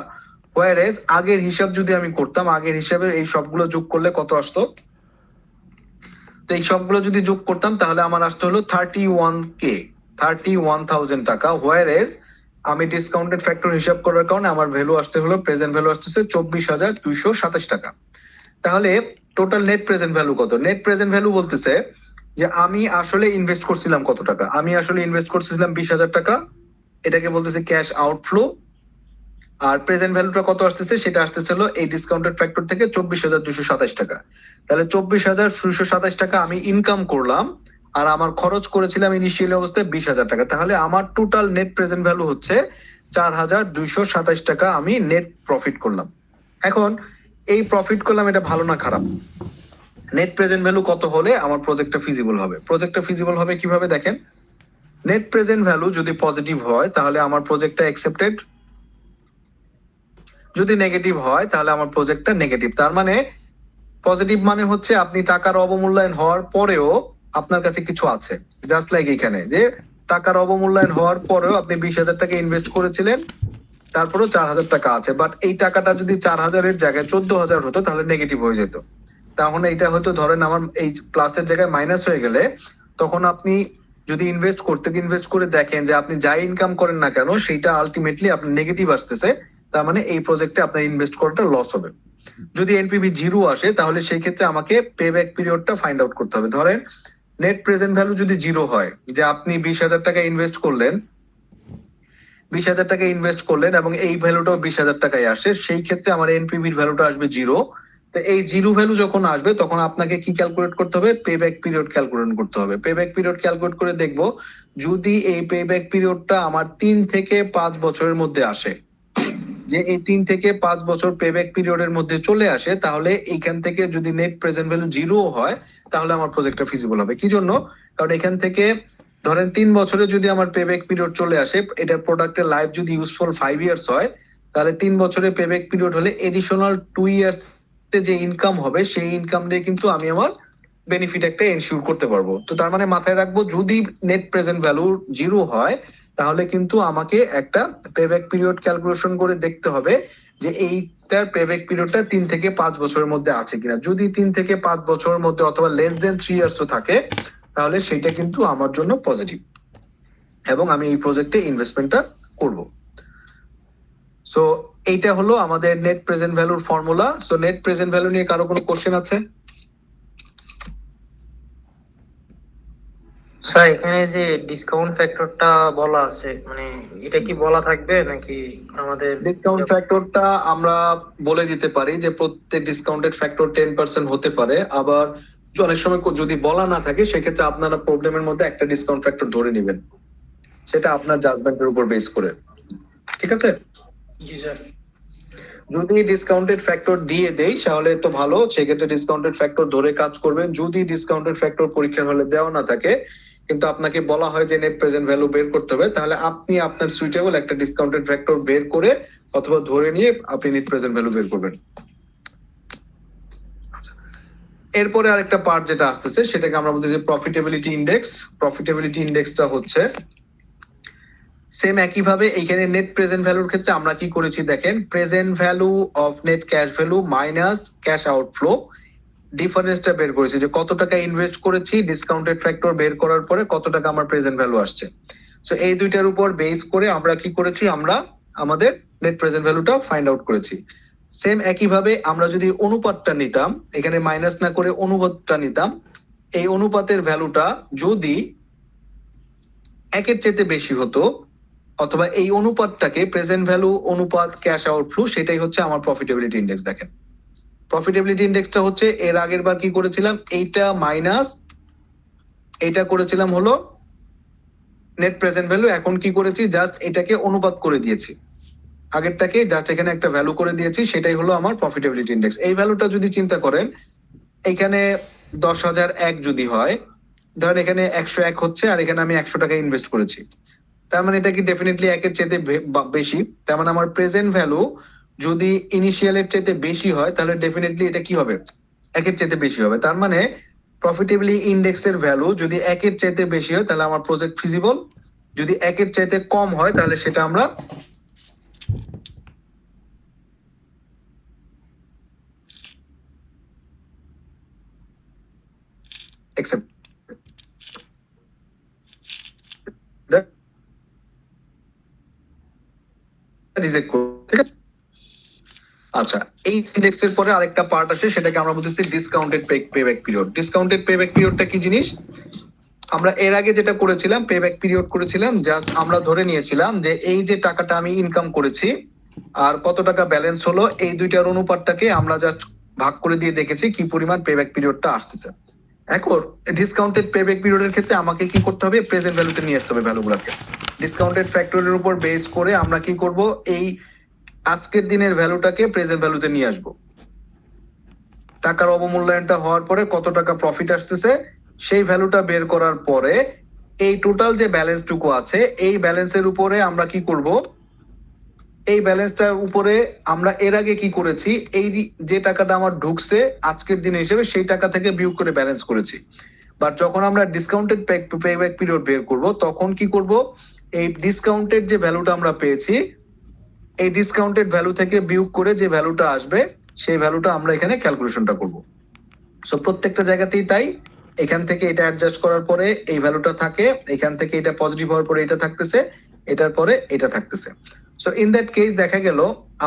A: ওয়ারেজ আগের হিসাব যদি আমি করতাম, আগের হিসাবে এই সবগুলো যোগ করলে কত আসতো? তো এই সবগুলো যদি যোগ করতাম, তাহলে আমার আসতে হলো 31,000 টাকা। ওয়ারেজ আমি ডিসকাউন্টেড ফ্যাক্টর হিসাব করার কারণে আমার ভ্যালু আসতে হলো, প্রেজেন্ট ভ্যালু আসতেছে 24,227 টাকা। তাহলে টোটাল নেট প্রেজেন্ট ভ্যালু কত? নেট প্রেজেন্ট ভ্যালু বলতেছে যে আমি আসলে ইনভেস্ট করছিলাম কত টাকা। আমি আসলে ইনভেস্ট করছিলাম 20,000 টাকা, এটাকে বলতেছে ক্যাশ আউটফ্লো। আর প্রেজেন্ট ভ্যালুটা কত আসতেছে, সেটা আসতেছিল এই ডিসকাউন্টেড ফ্যাক্টর থেকে 24,227 টাকা। তাহলে 24,227 টাকা আমি ইনকাম করলাম, আর আমার খরচ করেছিলাম ইনিশিয়াল অবস্থায় 20,000 টাকা। তাহলে আমার টোটাল নেট প্রেজেন্ট ভ্যালু হচ্ছে 4,227 টাকা আমি নেট প্রফিট করলাম। এখন এই প্রফিট করলাম, এটা ভালো না খারাপ? নেট প্রেজেন্ট ভ্যালু কত হলে আমার প্রজেক্টটা ফিজিবল হবে? প্রজেক্টটা ফিজিবল হবে কিভাবে দেখেন, নেট প্রেজেন্ট ভ্যালু যদি পজিটিভ হয় তাহলে আমার প্রজেক্টটা অ্যাকসেপ্টেড, যদি নেগেটিভ হয় তাহলে আমার প্রজেক্টটা নেগেটিভ। তার মানে পজিটিভ মানে হচ্ছে আপনি টাকার অবমূল্যায়ন হওয়ার পরেও আপনার কাছে কিছু আছে। জাস্ট লাইক এখানে যে টাকার অবমূল্যায়ন হওয়ার পরেও আপনি 20,000 টাকা ইনভেস্ট করেছিলেন, তারপরেও 4,000 টাকা আছে, বাট এই টাকাটা যদি 4,000-এর জায়গায় 14,000 হতো তাহলে নেগেটিভ হয়ে যেত। তাহলে এটা হয়তো ধরেন আমার এই প্লাসের জায়গায় মাইনাস হয়ে গেলে, তখন আপনি যদি ইনভেস্ট করে দেখেন যে আপনি যাই ইনকাম করেন না কেন সেইটা আলটিমেটলি আপনার নেগেটিভ আসতেছে, তার মানে এই প্রজেক্টে আপনার ইনভেস্ট করাটা লস হবে। যদি এনপিভি 0 আসে তাহলে সেই ক্ষেত্রে আমাকে পে ব্যাক পিরিয়ডটা ফাইন্ড আউট করতে হবে। ধরেন নেট প্রেজেন্ট ভ্যালু যদি 0 হয়, যে আপনি 20,000 টাকা ইনভেস্ট করলেন, 20,000 টাকা ইনভেস্ট করলেন এবং এই ভ্যালুটাও 20,000 টাকায় আসে, সেই ক্ষেত্রে আমার এনপিভির ভ্যালুটা আসবে 0। তো এই 0 ভ্যালু যখন আসবে তখন আপনাকে কি ক্যালকুলেট করতে হবে, পে ব্যাক পিরিয়ড ক্যালকুলেট করতে হবে। পে ব্যাক পিরিয়ড ক্যালকুলেট করে দেখবো যদি এই পে ব্যাক পিরিয়ডটা আমার 3 থেকে 5 বছরের মধ্যে আসে, যে এই 3 থেকে 5 বছর পে ব্যাক পিরিয়ডের মধ্যে চলে আসে, তাহলে এইখান থেকে যদি নেট প্রেজেন্ট ভ্যালু 0 হয় তাহলে আমার প্রজেক্টটা ফিজিবল হবে। কি জন্য? কারণ এখান থেকে ধরেন 3 বছরে যদি আমার পে ব্যাক পিরিয়ড চলে আসে, এটা প্রোডাক্টের লাইফ যদি ইউজফুল 5 ইয়ার্স হয়, তাহলে 3 বছরে পে ব্যাক পিরিয়ড হলে এডিশনাল 2 ইয়ার্স যে ইনকাম হবে সেই ইনকাম দিয়ে কিন্তু আমি আমার বেনিফিট একটা এনশিওর করতে পারবো। তো তার মানে মাথায় রাখবো, যদি নেট প্রেজেন্ট ভ্যালু 0 হয় তাহলে কিন্তু আমাকে একটা পেব্যাক পিরিয়ড ক্যালকুলেশন করে দেখতে হবে যে এইটার পেব্যাক পিরিয়ডটা 3 থেকে 5 বছরের মধ্যে আছে কিনা। যদি 3 থেকে 5 বছরের মধ্যে অথবা লেস দেন 3 ইয়ার্সও থাকে তাহলে সেটা কিন্তু আমার জন্য পজিটিভ এবং আমি এই প্রজেক্টে ইনভেস্টমেন্টটা করব। সো এইটা হলো আমাদের নেট প্রেজেন্ট ভ্যালুর formula. So net present value নিয়ে কারো কোনো কোশ্চেন আছে?
B: স্যার এখানে যে ডিসকাউন্ট ফ্যাক্টরটা বলা আছে, মানে এটা কি বলা থাকবে নাকি আমাদের?
A: ডিসকাউন্ট ফ্যাক্টরটা আমরা বলে দিতে পারি যে প্রত্যেক ডিসকাউন্টেড ফ্যাক্টর 10% হতে পারে, আবার অনেক সময় যদি বলা না থাকে সেক্ষেত্রে আপনারা প্রবলেমের মধ্যে একটা ডিসকাউন্ট ফ্যাক্টর ধরে নেবেন, সেটা আপনার জাজমেন্টের উপর বেস করে। ঠিক আছে?
B: জি স্যার।
A: যদি ডিসকাউন্টেড ফ্যাক্টর দিয়ে দেই তাহলে তো ভালো, সেক্ষেত্রে ডিসকাউন্টেড ফ্যাক্টর ধরে কাজ করবেন। যদি ডিসকাউন্টেড ফ্যাক্টর পরীক্ষার হলে দেওয়া না থাকে কিন্তু আপনাকে বলা হয় যে নেট প্রেজেন্ট ভ্যালু বের করতে হবে, তাহলে আপনি আপনার সুইটেবল একটা ডিসকাউন্টেড ফ্যাক্টর বের করে অথবা ধরে নিয়ে আপনি নেট প্রেজেন্ট ভ্যালু বের করবেন। এরপরে আরেকটা পার্ট যেটা আসতেছে সেটাকে আমরা বলতে যে প্রফিটেবিলিটি ইন্ডেক্স। প্রফিটেবিলিটি ইন্ডেক্সটা হচ্ছে সেম একইভাবে এইখানে নেট প্রেজেন্ট ভ্যালুর ক্ষেত্রে আমরা কি করেছি দেখেন, present value of net cash value minus cash outflow, ডিফারেন্সটা বের করেছি যে কত টাকা ইনভেস্ট করেছি, ডিসকাউন্টেড ফ্যাক্টর বের করার পরে কত টাকা আমার প্রেজেন্ট ভ্যালু আসছে। সো এই দুইটার উপর বেস করে আমরা কি করেছি, আমরা আমাদের নেট প্রেজেন্ট ভ্যালুটা ফাইন্ড আউট করেছি। সেম একইভাবে আমরা যদি অনুপাতটা নিতাম, এখানে মাইনাস না করে অনুপাতটা নিতাম, এই অনুপাতের ভ্যালুটা যদি 1-এর চেয়ে বেশি হতো অথবা এই অনুপাতটাকে প্রেজেন্ট ভ্যালু অনুপাত ক্যাশ আউটফ্লো, সেটাই হচ্ছে আমার প্রফিটেবিলিটি ইন্ডেক্স। দেখেন প্রফিটেবিলিটি ইন্ডেক্সটা হচ্ছে এর আগের বার কি করেছিলাম, এইটা মাইনাস এইটা করেছিলাম হলো নেট প্রেজেন্ট ভ্যালু, এখন কি করেছি জাস্ট এটাকে অনুপাত করে দিয়েছি, আগেরটাকে জাস্ট এখানে একটা ভ্যালু করে দিয়েছি, সেটাই হলো আমার প্রফিটেবিলিটি ইন্ডেক্স। এই ভ্যালুটা যদি চিন্তা করেন, এখানে 10,001 যদি হয়, ধরেন এখানে 101 হচ্ছে আর এখানে আমি 100 টাকা ইনভেস্ট করেছি, তার মানে এটা কি ডেফিনেটলি 1-এর চাইতে বেশি। তার মানে আমার প্রেজেন্ট ভ্যালু যদি ইনিশিয়ালের চাইতে বেশি হয় তাহলে ডেফিনেটলি এটা কি হবে, 1-এর চাইতে বেশি হবে। তার মানে প্রফিটেবিলিটি ইন্ডেক্সের ভ্যালু যদি 1-এর চাইতে বেশি হয় তাহলে আমার প্রজেক্ট ফিজিবল, যদি 1-এর চাইতে কম হয় তাহলে সেটা আমরা accept রিজেক্ট করব। ঠিক আছে? আচ্ছা, এই ইন্ডেক্সের পরে আরেকটা পার্ট আসে, সেটাকে আমরা বলতেছি discounted payback period. Discounted payback পিরিয়ডটা কি জিনিস? আমরা এর আগে যেটা করেছিলাম, পেব্যাক পিরিয়ড করেছিলাম, জাস্ট আমরা ধরে নিয়েছিলাম যে এই যে টাকাটা আমি ইনকাম করেছি আর কত টাকা ব্যালেন্স হলো, এই দুইটার অনুপাতটাকে আমরা জাস্ট ভাগ করে দিয়ে দেখেছি কি পরিমাণ পেব্যাক পিরিয়ডটা আসতেছে। এখন ডিসকাউন্টেড পেব্যাক পিরিয়ডের ক্ষেত্রে আমাকে কি করতে হবে? প্রেজেন্ট ভ্যালুতে নিয়ে আসতে হবে ভ্যালুগুলোকে। ডিসকাউন্টেড ফ্যাক্টরের উপর বেস করে আমরা কি করব? এই আজকের দিনের ভ্যালুটাকে প্রেজেন্ট ভ্যালুতে নিয়ে আসব। টাকার অবমূল্যায়নটা হওয়ার পরে কত টাকা প্রফিট আসতেছে সেই ভ্যালুটা বের করার পরে এই টোটাল যে ব্যালেন্সটুকু আছে এই ব্যালেন্সের উপরে আমরা কি করব? এই ব্যালেন্সটার উপরে আমরা এর আগে কি করেছি, এই যে টাকাটা আমার ঢুকছে আজকের দিনে হিসেবে সেই টাকা থেকে বিয়োগ করে ব্যালেন্স করেছি। বাট যখন আমরা ডিসকাউন্টেড পেব্যাক পিরিয়ড বের করব তখন কি করব? এই ডিসকাউন্টেড যে ভ্যালুটা আমরা পেয়েছি এই ডিসকাউন্টেড ভ্যালু থেকে বিয়োগ করে যে ভ্যালুটা আসবে সেই ভ্যালুটা আমরা এখানে ক্যালকুলেশনটা করব। সো প্রত্যেকটা জায়গাতেই তাই, এখান থেকে এটা অ্যাডজাস্ট করার পরে এই ভ্যালুটা থাকে, এখান থেকে এটা পজিটিভ হওয়ার পরে এটা থাকতেছে, এটার পরে এটা থাকতেছে। সো ইন দ্যাট কেস দেখা গেল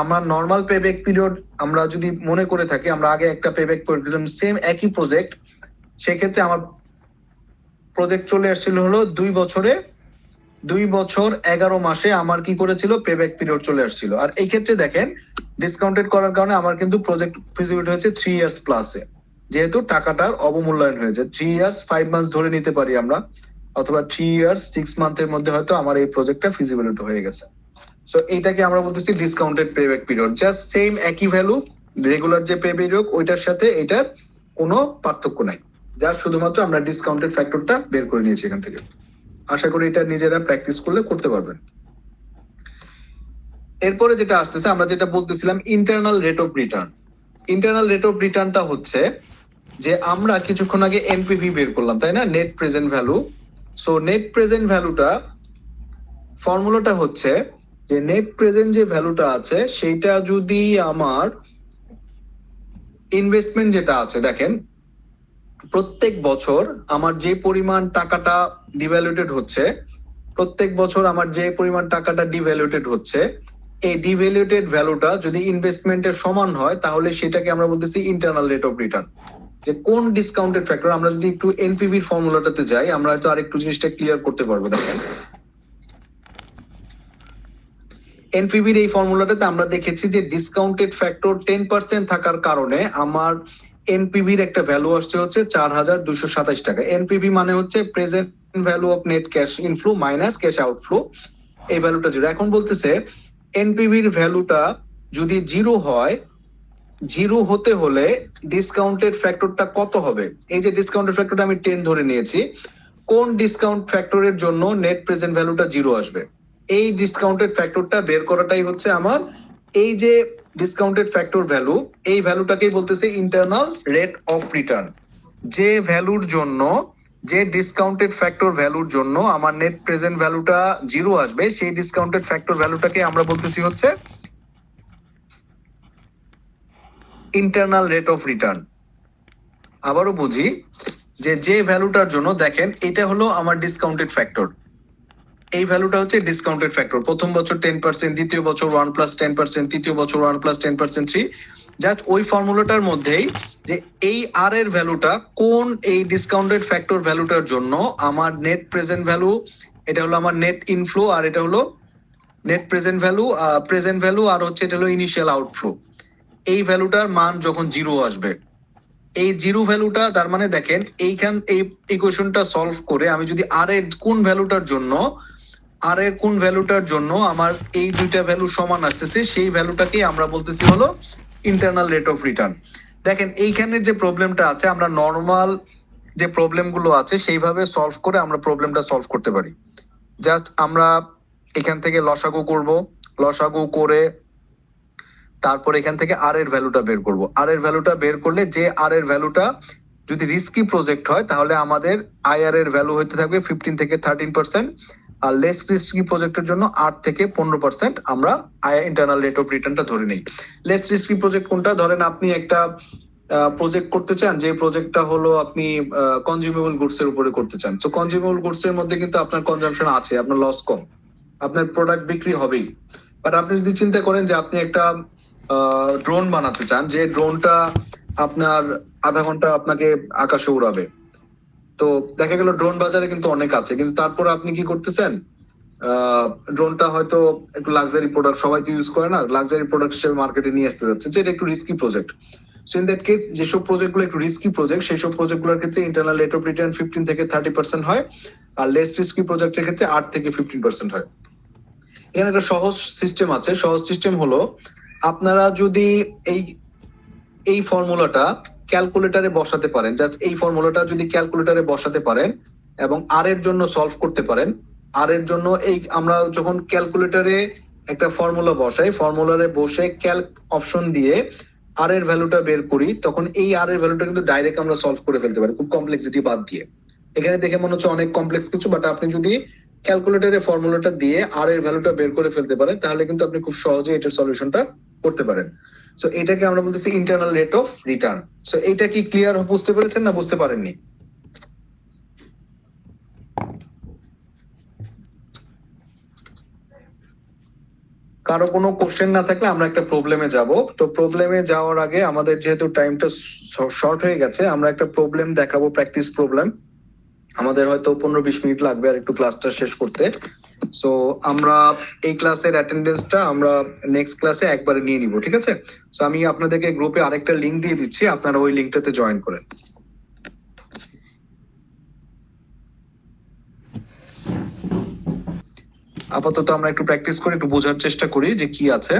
A: আমার নর্মাল পেব্যাক পিরিয়ড আমরা যদি মনে করে থাকি, আমরা আগে একটা পেব্যাক করেছিলাম সেম একই প্রজেক্ট, সেক্ষেত্রে আমার প্রজেক্ট চলে আসছিল হলো 2 বছর 11 মাসে আমার কি করেছিল? পেব্যাক পিরিয়ড চলে আসছিল। আর এই ক্ষেত্রে দেখেন ডিসকাউন্টেড করার কারণে আমার কিন্তু প্রজেক্ট ফিজিবিলিটি হচ্ছে 3 ইয়ার্স প্লাসে, যেহেতু টাকাটার অবমূল্যায়ন হয়েছে। 3 ইয়ার্স 5 মান্থ ধরে নিতে পারি আমরা, অথবা 3 ইয়ার্স 6 মান্থের মধ্যে হয়তো আমার এই প্রজেক্টটা ফিজিবিলিটি হয়ে গেছে। সো এইটাকে আমরা বলতেছি discounted payback period. Just same একই ভ্যালু, রেগুলার যে পে পিরিয়ড ওইটার সাথে এটার কোনো পার্থক্য নাই, যা শুধুমাত্র আমরা ডিসকাউন্টেড ফ্যাক্টরটা বের করে নিয়েছি এখান থেকে। আশা করি এটা নিজেরা প্র্যাকটিস করলে করতে পারবেন। এরপরে যেটা আসতেছে, আমরা যেটা বলতেছিলাম internal rate of return. Internal rate of রিটার্নটা হচ্ছে যে আমরা কিছুক্ষণ আগে এনপিভি বের করলাম, তাই না? Net present value. So net present ভ্যালুটা ফর্মুলাটা হচ্ছে যে নেট প্রেজেন্ট যে ভ্যালুটা আছে সেইটা যদি আমার ইনভেস্টমেন্ট যেটা আছে, দেখেন প্রত্যেক বছর আমার যে পরিমাণ টাকাটা ডিভ্যালুয়েটেড হচ্ছে, প্রত্যেক বছর আমার যে পরিমাণ টাকাটা ডিভ্যালুয়েটেড হচ্ছে, এই ডিভ্যালুয়েটেড ভ্যালুটা যদি ইনভেস্টমেন্টের সমান হয় তাহলে সেটাকে আমরা বলতেছি ইন্টারনাল রেট অফ রিটার্ন। যে কোন ডিসকাউন্টেড ফ্যাক্টর, আমরা যদি একটু এনপিভির ফর্মুলাটাতে যাই আমরা হয়তো আরেকটু জিনিসটা ক্লিয়ার করতে পারবো। দেখেন এনপিভির এই ফর্মুলাটাতে আমরা দেখেছি যে ডিসকাউন্টেড ফ্যাক্টর 10% থাকার কারণে আমার এনপিভির একটা ভ্যালু আসছে হচ্ছে 4,227 টাকা। এনপিভি মানে হচ্ছে present value of net cash inflow minus cash outflow, এই ভ্যালুটা জিরো। এখন বলতেছে এনপিভির ভ্যালুটা যদি জিরো হয়, জিরো হতে হলে ডিসকাউন্টেড ফ্যাক্টরটা কত হবে? এই যে ডিসকাউন্টেড ফ্যাক্টরটা আমি 10 ধরে নিয়েছি, কোন ডিসকাউন্ট ফ্যাক্টরের জন্য নেট প্রেজেন্ট ভ্যালুটা জিরো আসবে? এই ডিসকাউন্টেড ফ্যাক্টরটা বের করাটাই হচ্ছে আমার এই যে ডিসকাউন্টেড ফ্যাক্টর ভ্যালু, এই ভ্যালুটাকেই বলতেছে ইন্টারনাল রেট অফ রিটার্ন। যে ভ্যালুর জন্য, যে ডিসকাউন্টেড ফ্যাক্টর ভ্যালুর জন্য আমার নেট প্রেজেন্ট ভ্যালুটা জিরো আসবে, সেই ডিসকাউন্টেড ফ্যাক্টর ভ্যালুটাকে আমরা বলতেছি হচ্ছে ইন্টারনাল রেট অফ রিটার্ন। আবারও বুঝি, যে ভ্যালুটার জন্য, দেখেন এটা হলো আমার ডিসকাউন্টেড ফ্যাক্টর, এই ভ্যালুটা হচ্ছে ডিসকাউন্টেড ফ্যাক্টর। প্রথম বছর 10%, দ্বিতীয় বছর 1+10%, তৃতীয় বছর 1+10%, 3, জাস্ট ওই ফর্মুলাটার মধ্যেই যে এই আর এর ভ্যালুটা কোন এই ডিসকাউন্টেড ফ্যাক্টর ভ্যালুটার জন্য আমার নেট প্রেজেন্ট ভ্যালু, এটা হলো আমার নেট ইনফ্লো আর এটা হলো নেট প্রেজেন্ট ভ্যালু আর হচ্ছে এটা হলো ইনিশিয়াল আউটফ্লো। এই ভ্যালুটার মান যখন জিরো আসবে, এই জিরো ভ্যালুটা তার মানে দেখেন এইখান এই ইকুয়েশনটা সলভ করে আমি যদি আর এর কোন ভ্যালুটার জন্য আমার এই দুইটা ভ্যালু সমান আসতেছে সেই ভ্যালুটাকে আমরা বলতেছি হলো ইন্টারনাল রেট অফ রিটার্ন। দেখেন এইখানের যে প্রবলেমটা আছে, আমরা নর্মাল যে প্রবলেম গুলো আছে সেইভাবে সলভ করে আমরা প্রবলেমটা সলভ করতে পারি। জাস্ট আমরা এখান থেকে লসাগু করব, লসাগু করে তারপর এখান থেকে আর এর ভ্যালুটা বের করব। আর এর ভ্যালুটা বের করলে যে আর এর ভ্যালুটা যদি রিস্কি প্রজেক্ট হয় তাহলে আমাদের আইআর এর ভ্যালু হতে থাকবে 15 থেকে 13%, আর লেস রিস্কি প্রজেক্টের জন্য 8 থেকে 15% আমরা ইন্টারনাল রেট অফ রিটার্নটা ধরে নেই। লেস রিস্কি প্রজেক্ট কোনটা? ধরেন আপনি একটা প্রজেক্ট করতে চান, যে প্রজেক্টটা হলো আপনি কনজিউমেবল গুডস এর উপরে করতে চান। তো কনজিউমেবল গুডস এর মধ্যে কিন্তু আপনার কনজাম্পশন আছে, আপনার লস কম, আপনার প্রোডাক্ট বিক্রি হবেই। বাট আপনি যদি চিন্তা করেন যে আপনি একটা ড্রোন বানাতে চান, যে ড্রোনটা আপনার আধা ঘন্টা আপনাকে আকাশে উড়াবে। তো দেখা গেল ড্রোন বাজারে কিন্তু অনেক আছে, কিন্তু তারপর আপনি কি করতেছেন, ড্রোনটা হয়তো একটু লাক্সারি প্রোডাক্ট, সবাই তো ইউজ করে না, লাক্সারি প্রোডাক্ট হিসেবে মার্কেটে নিয়ে আসতে যাচ্ছে, তো এটা একটু risky project. So in that case যেসব প্রজেক্ট গুলো একটু রিস্কি প্রজেক্ট, সেই সব প্রজেক্ট গুলোর ক্ষেত্রে ইন্টারনাল রেট অফ রিটার্ন 15 থেকে 30% হয়, আর লেস রিস্কি প্রজেক্টের ক্ষেত্রে 8 থেকে 15% হয়। এখানে একটা সহজ সিস্টেম আছে। সহজ সিস্টেম হলো, আপনারা যদি এই এই ফর্মুলাটা ক্যালকুলেটরে বসাতে পারেন, জাস্ট এই ফর্মুলাটা যদি ক্যালকুলেটরে বসাতে পারেন এবং আর এর জন্য সলভ করতে পারেন, আর এর জন্য এই আমরা যখন ক্যালকুলেটরে একটা ফর্মুলা বসাই, ফর্মুলারে বসে ক্যালক অপশন দিয়ে আর এর ভ্যালুটা বের করি, তখন এই আর এর ভ্যালুটা কিন্তু ডাইরেক্ট আমরা সলভ করে ফেলতে পারি, খুব কমপ্লেক্সিটি বাদ দিয়ে। এখানে দেখে মনে হচ্ছে অনেক কমপ্লেক্স কিছু, বাট আপনি যদি ক্যালকুলেটরে ফর্মুলাটা দিয়ে আর এর ভ্যালুটা বের করে ফেলতে পারেন, তাহলে কিন্তু আপনি খুব সহজে এটার সলিউশনটা করতে পারেন। সো এটাকে আমরা বলতেছি internal rate of return. So এটা কি ক্লিয়ার বুঝতে পেরেছেন না বুঝতে পারেননি? কারো কোনো কোশ্চেন না থাকলে আমরা একটা প্রবলেমে যাব। তো প্রবলেমে যাওয়ার আগে আমাদের যেহেতু টাইমটা শর্ট হয়ে গেছে, আমরা একটা প্রবলেম দেখাবো, প্র্যাকটিস প্রবলেম। আমাদের হয়তো 15-20 মিনিট লাগবে আর একটু ক্লাসটা শেষ করতে। সো আমরা এই ক্লাসের অ্যাটেন্ডেন্সটা আমরা নেক্সট ক্লাসে একবারে নিয়ে নিব, ঠিক আছে? সো আমি আপনাদেরকে গ্রুপে আরেকটা লিংক দিয়ে দিচ্ছি, আপনারা ওই লিংকটাতে জয়েন করেন। আপাতত আমরা একটু প্র্যাকটিস করে একটু বোঝার চেষ্টা করি যে কি আছে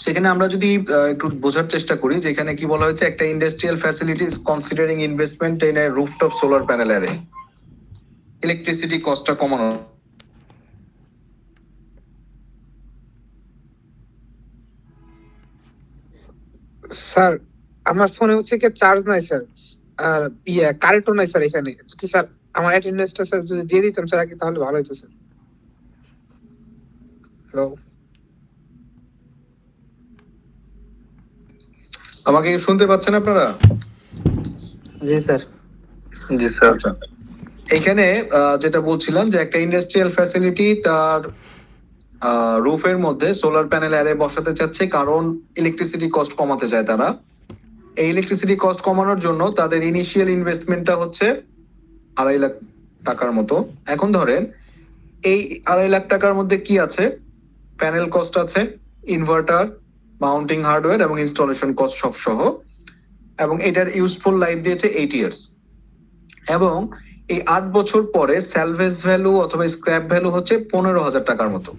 A: সেখানে। আমরা যদি একটু বোঝার চেষ্টা করি, যেখানে কি বলা হয়েছে, একটা industrial facilities considering investment in a rooftop solar panel array, electricity কস্টটা কমানো।
C: স্যার আমার ফোনে হচ্ছে কি চার্জ নাই স্যার, আর কারেন্টও নাই স্যার এখানে। যদি স্যার আমার অ্যাটেন্ডেন্সটা স্যার যদি দিয়ে দিতাম স্যার আগে, তাহলে ভালো হতো স্যার। হ্যালো
A: আমাকে কি শুনতে পাচ্ছেন আপনারা?
B: জি স্যার।
A: জি স্যার। আচ্ছা, এখানে যেটা বলছিলাম যে একটা ইন্ডাস্ট্রিয়াল ফ্যাসিলিটি তার রুফের মধ্যে সোলার প্যানেল অ্যারে বসাতে চাচ্ছে, কারণ ইলেকট্রিসিটি কস্ট কমাতে চায় তারা। এই ইলেকট্রিসিটি কস্ট কমানোর জন্য তাদের ইনিশিয়াল ইনভেস্টমেন্টটা হচ্ছে 2.5 লাখ টাকার মতো। এখন ধরেন এই 2.5 লাখ টাকার মধ্যে কি আছে, প্যানেল কস্ট আছে, ইনভার্টার, মাউন্টিং হার্ডওয়্যার এবং ইনস্টলেশন কস্ট সব সহ, এবং এটার ইউজফুল লাইফ দিয়েছে 8 ইয়ার্স। এবং এই 8 বছর পরে স্যালভেজ ভ্যালু অথবা স্ক্র্যাপ ভ্যালু হচ্ছে 15,000 টাকার মতো।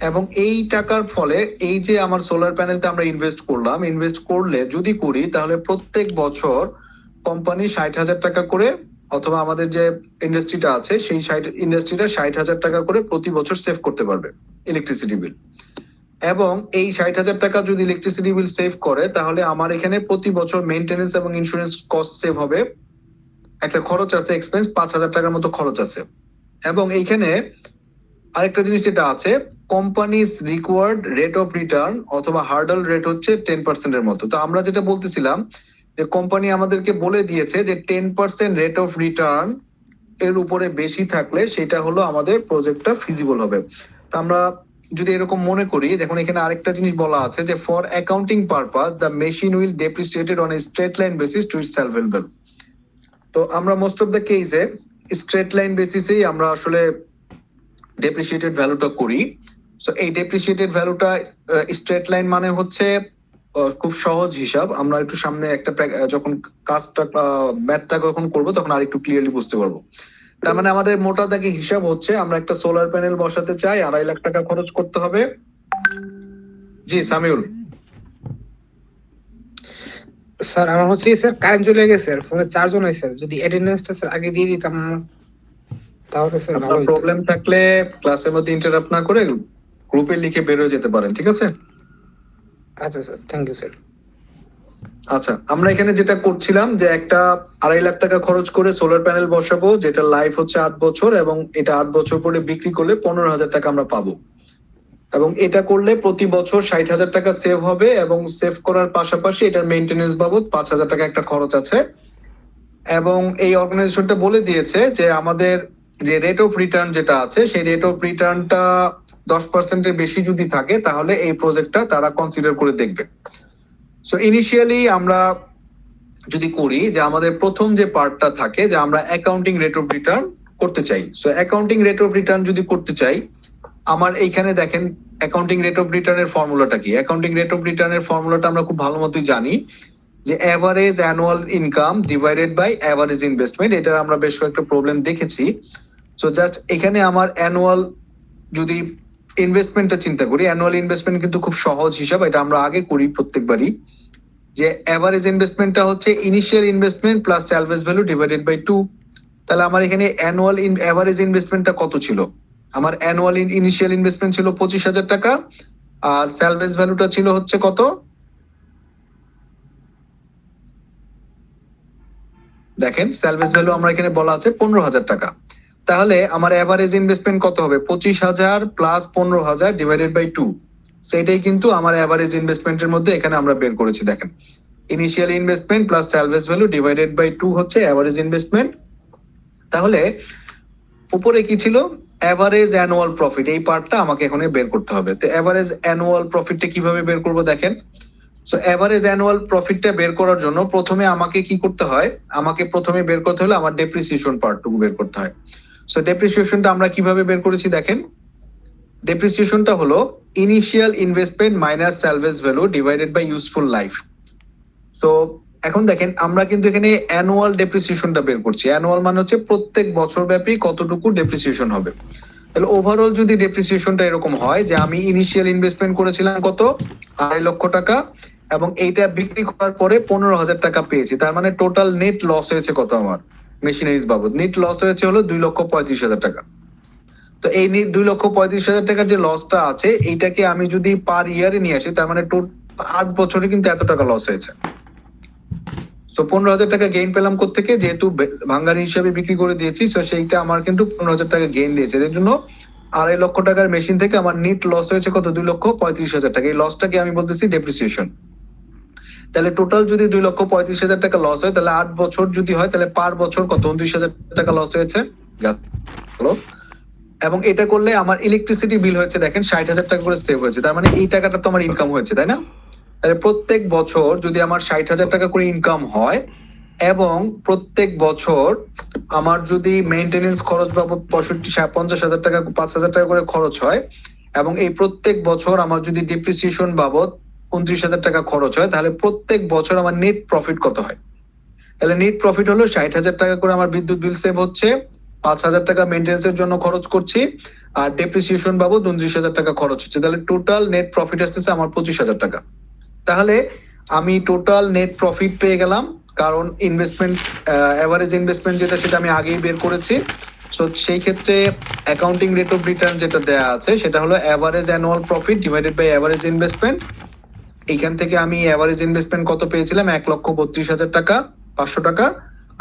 A: এবং এই টাকার ফলে এই যে আমার সোলার প্যানেলটা আমরা ইনভেস্ট করলাম, ইনভেস্ট করলে যদি করি তাহলে প্রত্যেক বছর কোম্পানি 60,000 টাকা করে, অথবা আমাদের যে ইন্ডাস্ট্রিটা আছে সেই ইন্ডাস্ট্রিটা 60,000 টাকা করে প্রতি বছর সেভ করতে পারবে ইলেকট্রিসিটি বিল। এবং এই 60,000 টাকা যদি ইলেকট্রিসিটি বিল সেভ করে, তাহলে আমার এখানে প্রতি বছর মেইনটেনেন্স এবং ইন্স্যুরেন্স কস্ট সেভ হবে। একটা খরচ আছে, এক্সপেন্স 5,000 টাকার মতো খরচ আছে। এবং এইখানে আরেকটা জিনিস যেটা আছে, companies required rate of return অথবা হার্ডল রেট হচ্ছে 10% এর মতো। তো আমরা যেটা বলতেছিলাম যে কোম্পানি আমাদেরকে বলে দিয়েছে যে 10% রেট অফ রিটার্ন এর উপরে বেশি থাকলে সেটা হলো আমাদের প্রজেক্টটা ফিজিবল হবে। তো আমরা যদি এরকম মনে করি, দেখুন এখানে আরেকটা জিনিস বলা আছে যে for accounting purpose the machine will depreciated on a straight line basis to its salvable. তো আমরা মোস্ট অফ দ্য কেসে স্ট্রেট লাইন বেসিসেই আমরা আসলে ডেপ্রিসিয়েটেড ভ্যালুটা করি। সো এই ডেপ্রিসিয়েটেড ভ্যালুটা স্ট্রেট লাইন মানে হচ্ছে খুব সহজ হিসাব। আমরা একটু সামনে একটা যখন কাজটা ম্যাথটা যখন করবো তখন আর একটু ক্লিয়ারলি বুঝতে পারবো। তার মানে আমাদের মোটা দাগে হিসাব হচ্ছে, আমরা একটা সোলার প্যানেল বসাতে চাই, 2.5 লাখ টাকা খরচ করতে হবে। জি সামিউল।
C: স্যার আমার হচ্ছে স্যার কারেন্ট চলে গেছে স্যার, ফোনে চার্জও নাই স্যার। যদি অ্যাটেন্ডেন্সটা স্যার আগে দিয়ে দিতাম তাহলে স্যার ভালো
A: আপনার
C: হতো।
A: প্রবলেম থাকলে ক্লাসের মধ্যে ইন্টারাপ্ট না করে গ্রুপে লিখে বের হয়ে যেতে পারেন, ঠিক আছে?
C: আচ্ছা স্যার, থ্যাংক ইউ স্যার।
A: আচ্ছা, আমরা এখানে যেটা করছিলাম যে একটা 2.5 লাখ টাকা খরচ করে সোলার প্যানেল বসাবো, যেটা লাইফ হচ্ছে 8 বছর, এবং এটা 8 বছর পরে বিক্রি করলে 15,000 টাকা আমরা পাবো। এবং এটা করলে প্রতি বছর 60,000 টাকা সেভ হবে, এবং সেভ করার পাশাপাশি এটার মেইনটেনেন্স বাবদ 5,000 টাকা একটা খরচ আছে। এবং এই অর্গানাইজেশনটা বলে দিয়েছে যে আমাদের যে রেট অফ রিটার্ন যেটা আছে সেই রেট অফ রিটার্নটা 10% বেশি যদি থাকে তাহলে এই প্রজেক্টটা তারা কনসিডার করে দেখবে। সো ইনিশিয়ালি আমরা যদি করি যে আমাদের প্রথম যে পার্টটা থাকে যে আমরা অ্যাকাউন্টিং রেট অফ রিটার্ন করতে চাই। So accounting rate of return যদি করতে চাই, আমার এইখানে দেখেন অ্যাকাউন্টিং রেট অফ রিটার্নের ফর্মুলাটা কি। অ্যাকাউন্টিং রেট অফ রিটার্নের ফর্মুলাটা আমরা খুব ভালো মতোই জানি যে average annual income divided by average investment. এটা আমরা বেশ কয়েকটা প্রবলেম দেখেছি। সো জাস্ট এখানে আমার অ্যানুয়াল যদি ইনভেস্টমেন্টটা চিন্তা করি, অ্যানুয়াল ইনভেস্টমেন্ট কিন্তু খুব সহজ হিসাব, এটা আমরা আগে করি প্রত্যেকবারই, যে অ্যাভারেজ ইনভেস্টমেন্টটা হচ্ছে initial investment plus salvage value divided by 2। তাহলে আমার এখানে অ্যানুয়াল অ্যাভারেজ ইনভেস্টমেন্টটা কত ছিল? আমার অ্যানুয়াল ইনিশিয়াল ইনভেস্টমেন্ট ছিল 25,000 টাকা, আর স্যালভেজ ভ্যালুটা ছিল হচ্ছে কত? দেখেন স্যালভেজ ভ্যালু আমরা এখানে বলা আছে 15,000 টাকা। তাহলে আমার অ্যাভারেজ ইনভেস্টমেন্ট কত হবে? 25,000 প্লাস 15,000 ডিভাইডেড বাই 2। সেটাই কিন্তু আমার অ্যাভারেজ ইনভেস্টমেন্টের মধ্যে এখানে আমরা বের করেছি। দেখেন initial investment plus salvage value divided by 2 হচ্ছে অ্যাভারেজ ইনভেস্টমেন্ট। তাহলে উপরে কি ছিল? Average annual profit. এই পার্টটা আমাকে এখন বের করতে হবে। তো অ্যাভারেজ অ্যানুয়াল প্রফিটটা কিভাবে বের করব দেখেন। সো অ্যাভারেজ অ্যানুয়াল প্রফিটটা বের করার জন্য প্রথমে আমাকে কি করতে হয়? আমাকে প্রথমে বের করতে হলে আমার ডেপ্রিসিয়েশন পার্টটুকু বের করতে হয়। সো ডেপ্রিসিয়েশনটা আমরা কিভাবে বের করেছি দেখেন। ডেপ্রিসিয়েশনটা হলো initial investment minus salvage value divided by useful life. So এখন দেখেন আমরা কিন্তু এখানে অ্যানুয়াল ডেপ্রিসিয়েশনটা বের করছি। অ্যানুয়াল মানে হচ্ছে প্রত্যেক বছর ব্যাপী কতটুকু ডেপ্রিসিয়েশন হবে। তাহলে ওভারঅল যদি ডেপ্রিসিয়েশনটা এরকম হয় যে আমি ইনিশিয়াল ইনভেস্টমেন্ট করেছিলাম কত? 2.5 লক্ষ টাকা, এবং এইটা বিক্রি করার পরে 15,000 টাকা পেয়েছি। তার মানে টোটাল নেট লস হয়েছে কত? আমার মেশিনারিজ বাবদ নেট লস হয়েছে হলো 2,35,000 টাকা। তো এই 2,35,000 টাকার যে লসটা আছে এইটাকে আমি যদি পার ইয়ারে নিয়ে আসি, তার মানে 8 বছরে কিন্তু এত টাকা লস হয়েছে। সো 15,000 টাকা গেইন পেলাম কোত্থেকে? যেহেতু ভাঙ্গারি হিসাবে বিক্রি করে দিয়েছি, সো সেইটা আমার কিন্তু 15,000 টাকা গেইন দিয়েছে। এর জন্য 2.5 লক্ষ টাকার মেশিন থেকে আমার নেট লস হয়েছে কত? 2,35,000 টাকা। এই লসটাকে আমি বলতেছি ডেপ্রিসিয়েশন। তাহলে টোটাল যদি 2,35,000 টাকা লস হয়, তাহলে 8 বছর যদি হয়, তাহলে পার বছর কত? 29,000 টাকা লস হয়েছে। এবং এটা করলে আমার ইলেকট্রিসিটি বিল হয়েছে দেখেন 60,000 টাকা করে সেভ হয়েছে। তার মানে এই টাকাটা তো আমার ইনকাম হয়েছে, তাই না? তাহলে প্রত্যেক বছর যদি আমার 60,000 টাকা করে ইনকাম হয় এবং প্রত্যেক বছর আমার যদি মেইনটেনেন্স খরচ বাবদ 50,000 টাকা 5,000 টাকা করে খরচ হয়, এবং এই প্রত্যেক বছর আমার যদি ডিপ্রিসিয়েশন বাবদ 29,000 টাকা খরচ হয়, তাহলে প্রত্যেক বছর আমার নেট প্রফিট কত হয়? তাহলে নেট প্রফিট হলো 60,000 টাকা করে আমার বিদ্যুৎ বিল সেভ হচ্ছে, 5,000 টাকা মেইনটেনেন্সের জন্য খরচ করছি, আর ডেপ্রিসিয়েশন বাবদ 29,000 টাকা খরচ হচ্ছে। তাহলে টোটাল নেট প্রফিট আসতেছে আমার 25,000 টাকা। তাহলে আমি টোটাল নেট প্রফিট পেয়ে গেলাম, কারণ ইনভেস্টমেন্ট এভারেজ ইনভেস্টমেন্ট যেটা সেটা আমি আগেই বের করেছি। সো সেই ক্ষেত্রে অ্যাকাউন্টিং রেট অফ রিটার্ন যেটা দেয়া আছে সেটা হলো average annual profit divided by average investment. এইখান থেকে আমি এভারেজ ইনভেস্টমেন্ট কত পেয়েছিলাম? 1,32,000 টাকা 500 টাকা।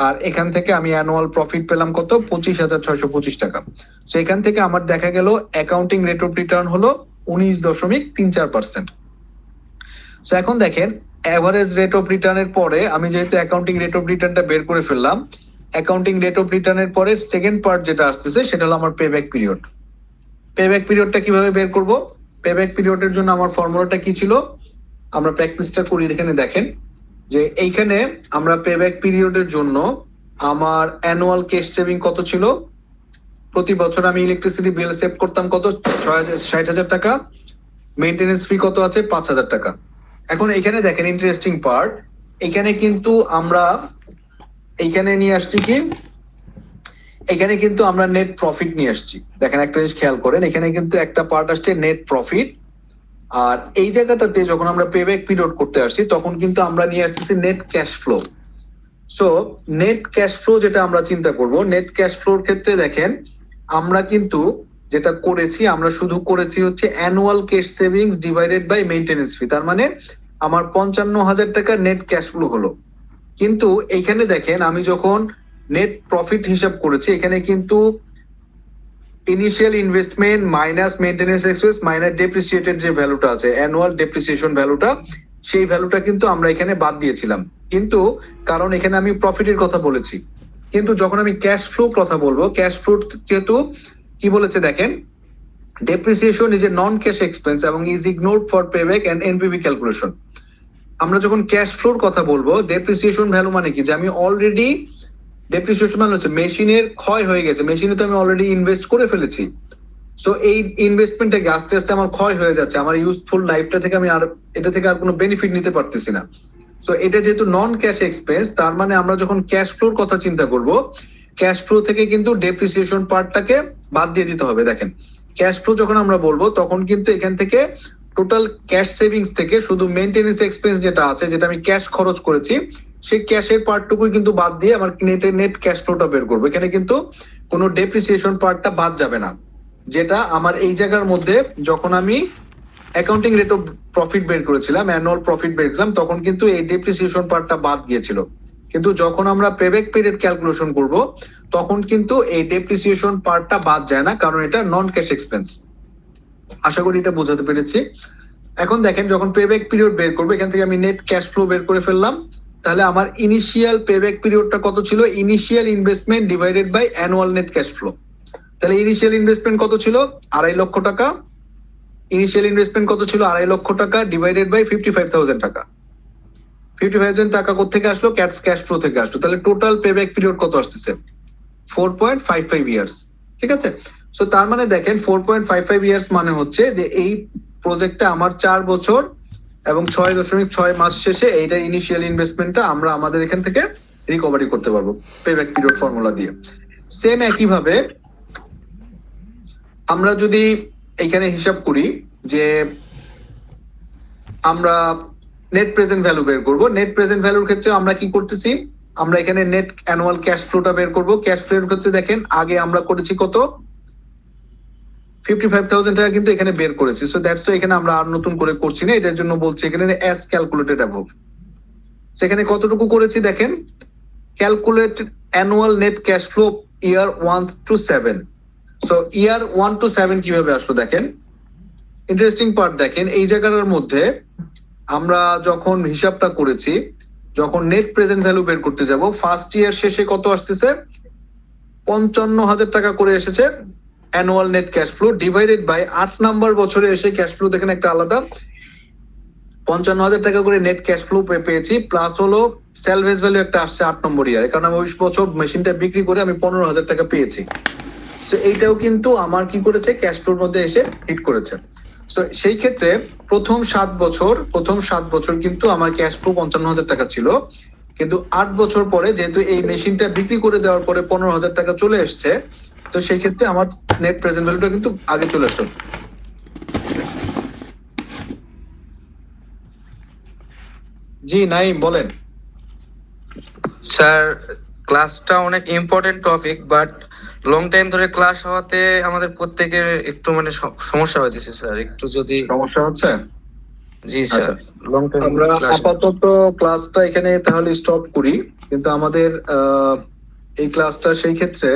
A: আর এখান থেকে আমি অ্যানুয়াল প্রফিট পেলাম কত? 25,625 টাকা। সো এখান থেকে আমার দেখা গেল অ্যাকাউন্টিং রেট অফ রিটার্ন হলো 19.34%। সো এখন দেখেন এভারেজ রেট অফ রিটার্নের পরে আমি যেহেতু অ্যাকাউন্টিং রেট অফ রিটার্নটা বের করে ফেললাম, অ্যাকাউন্টিং রেট অফ রিটার্নের পরে সেকেন্ড পার্ট যেটা আসতেছে সেটা হলো আমার পেব্যাক পিরিয়ড। পেব্যাক পিরিয়ডটা কিভাবে বের করব? পেব্যাক পিরিয়ডের জন্য আমার ফর্মুলাটা কি ছিল? আমরা প্র্যাকটিসটা করি। এখানে দেখেন যে এইখানে আমরা পেব্যাক পিরিয়ডের জন্য আমার অ্যানুয়াল ক্যাশ সেভিং কত ছিল? প্রতি বছর আমি ইলেকট্রিসিটি বিল সেভ করতাম কত? 60,000 টাকা। মেইনটেনেন্স ফি কত আছে? 5,000 টাকা। এখন এখানে দেখেন ইন্টারেস্টিং পার্ট, এখানে কিন্তু আমরা এইখানে নিয়ে আসছি কি? এখানে কিন্তু আমরা নেট প্রফিট নিয়ে আসছি। দেখেন একটা জিনিস খেয়াল করেন, এখানে কিন্তু একটা পার্ট আসছে নেট প্রফিট, আর এই জায়গাটাতে যখন আমরা পেব্যাক পিরিয়ড করতে আসছি তখন কিন্তু আমরা নিয়ে আসতেছি net cash flow. So net cash flow যেটা আমরা চিন্তা করব, নেট ক্যাশ ফ্লোর ক্ষেত্রে দেখেন আমরা কিন্তু যেটা করেছি, আমরা শুধু করেছি হচ্ছে annual cash savings divided by maintenance fee. তার মানে আমার 55,000 টাকা নেট ক্যাশ ফ্লো হলো। কিন্তু এইখানে দেখেন আমি যখন নেট প্রফিট হিসাব করেছি, এখানে কিন্তু initial investment minus maintenance expense minus depreciated যে ভ্যালুটা আছে, অ্যানুয়াল ডেপ্রিসিয়েশন ভ্যালুটা, সেই ভ্যালুটা কিন্তু আমরা এখানে বাদ দিয়েছিলাম। কিন্তু কারণ এখানে আমি প্রফিটের কথা বলেছি, কিন্তু যখন আমি ক্যাশ ফ্লো কথা বলবো, ক্যাশ ফ্লো যেহেতু কি বলেছে দেখেন, depreciation is a non cash expense এবং is ignored for payback and NPV calculation. আমরা যখন ক্যাশ ফ্লোর কথা বলবো, ডেপ্রিসিয়েশন ভ্যালু মানে কি, যে আমি অলরেডি, ডেপ্রিসিয়েশন মানে হচ্ছে মেশিনের ক্ষয় হয়ে গেছে, মেশিনে তো আমি অলরেডি ইনভেস্ট করে ফেলেছি, সো এই ইনভেস্টমেন্টটাকে আস্তে আস্তে আমার ক্ষয় হয়ে যাচ্ছে, আমার ইউজফুল লাইফটা থেকে আমি আর এটা থেকে আর কোনো বেনিফিট নিতে পারতেছি না। সো এটা যেহেতু নন ক্যাশ এক্সপেন্স, তার মানে আমরা যখন ক্যাশ ফ্লোর কথা চিন্তা করব, ক্যাশ ফ্লো থেকে কিন্তু ডেপ্রিসিয়েশন পার্টটাকে বাদ দিয়ে দিতে হবে। দেখেন, ক্যাশ ফ্লো যখন আমরা বলবো তখন কিন্তু এখান থেকে টোটাল ক্যাশ সেভিংস থেকে শুধু মেইনটেনেন্স এক্সপেন্স যেটা আছে, যেটা আমি ক্যাশ খরচ করেছি, সেই ক্যাশের পার্টটুকুই কিন্তু বাদ দিয়ে আমার নেট ক্যাশ ফ্লোটা বের করবো। এখানে কিন্তু কোনো ডেপ্রিসিয়েশন পার্টটা বাদ যাবে না, যেটা আমার এই জায়গার মধ্যে যখন আমি অ্যাকাউন্টিং রেট অফ প্রফিট বের করেছিলাম, অ্যানুয়াল প্রফিট বের করেছিলাম, তখন কিন্তু এই ডেপ্রিসিয়েশন পার্টটা বাদ গিয়েছিল। কিন্তু যখন আমরা পেব্যাক পিরিয়ড ক্যালকুলেশন করব, তখন কিন্তু এই ডেপ্রিসিয়েশন পার্টটা বাদ যায় না, কারণ এটা নন ক্যাশ এক্সপেন্স। আশা করি এটা বোঝাতে পেরেছি। এখন দেখেন, যখন পেব্যাক পিরিয়ড বের করবো, এখান থেকে আমি নেট ক্যাশ ফ্লো বের করে ফেললাম, তাহলে আমার ইনিশিয়াল পেব্যাক পিরিয়ডটা কত ছিল, initial investment divided by annual net cash flow. তাহলে ইনিশিয়াল ইনভেস্টমেন্ট কত ছিল, 2.5 লক্ষ টাকা। ইনিশিয়াল ইনভেস্টমেন্ট কত ছিল, 2.5 লক্ষ টাকা ডিভাইডেড বাই 55,000 টাকা। 55,000 টাকা কোথেকে আসলো, ক্যাশ ফ্লো থেকে আসলো। তাহলে টোটাল পেব্যাক পিরিয়ড কত আসতেছে, 4.55 ইয়ার্স। ঠিক আছে, সো তার মানে দেখেন 4.55 ইয়ার্স মানে হচ্ছে যে এই প্রজেক্টটা আমার 4 বছর এবং 6.6 মাস শেষে এইটা ইনিশিয়াল ইনভেস্টমেন্টটা আমরা আমাদের এখান থেকে রিকভারি করতে পারবো পেব্যাক পিরিয়ড ফর্মুলা দিয়ে। সেম একইভাবে আমরা যদি এখানে হিসাব করি যে আমরা নেট প্রেজেন্ট ভ্যালু বের করব, নেট প্রেজেন্ট ভ্যালুর ক্ষেত্রে আমরা কি করতেছি, আমরা এখানে নেট অ্যানুয়াল ক্যাশ ফ্লোটা বের করব। ক্যাশ ফ্লোর ক্ষেত্রে দেখেন আগে আমরা করেছি কত, 55,000 টাকা কিন্তু এখানে বের করেছি। সো দ্যাটস তো এখানে আমরা আর নতুন করে করছি না, এটার জন্য বলছি এখানে অ্যাজ ক্যালকুলেটেড অ্যাবভ। সেখানে কতটুকু করেছি দেখেন, calculated annual net cash flow year 1 to 7। So year 1 to 7 কিভাবে আসলো দেখেন, ইন্টারেস্টিং পার্ট দেখেন, এই জায়গার মধ্যে আমরা যখন হিসাবটা করেছি, যখন নেট প্রেজেন্ট ভ্যালু বের করতে যাব, ফার্স্ট ইয়ার শেষে কত আসতেছে, 55,000 টাকা করে এসেছে annual net cash flow, divided by 8 number বছরে এসে ক্যাশ ফ্লো দেখেন একটা আলাদা, 55,000 টাকা করে নেট ক্যাশ ফ্লো পেয়েছি, প্লাস হলো সেলভেজ ভ্যালু একটা আসছে 8 নম্বর ইয়ারে, কারণ আমি 20 বছর মেশিনটা বিক্রি করে আমি 15,000 টাকা পেয়েছি। তো এইটাও কিন্তু আমার কি করেছে, ক্যাশ ফ্লোর মধ্যে এসে হিট করেছে। তো সেই ক্ষেত্রে প্রথম 7 বছর কিন্তু আমার ক্যাশ ফ্লো 55,000 টাকা ছিল, কিন্তু 8 বছর পরে যেহেতু এই মেশিনটা বিক্রি করে দেওয়ার পরে 15,000 টাকা চলে এসছে, তো সেই ক্ষেত্রে আমার নেট প্রেজেন্ট ভ্যালুটা কিন্তু আগে চলে আসলো। জি নাই বলেন।
D: স্যার, ক্লাসটা অনেক important topic, but long time ধরে ক্লাস হওয়াতে আমাদের প্রত্যেকের একটু মানে সমস্যা হইতেছে স্যার, একটু যদি।
A: সমস্যা হচ্ছে?
D: জি স্যার, লং টাইম
A: আমরা আপাতত ক্লাসটা এখানে তাহলে স্টপ করি, কিন্তু আমাদের এই ক্লাসটা সেই ক্ষেত্রে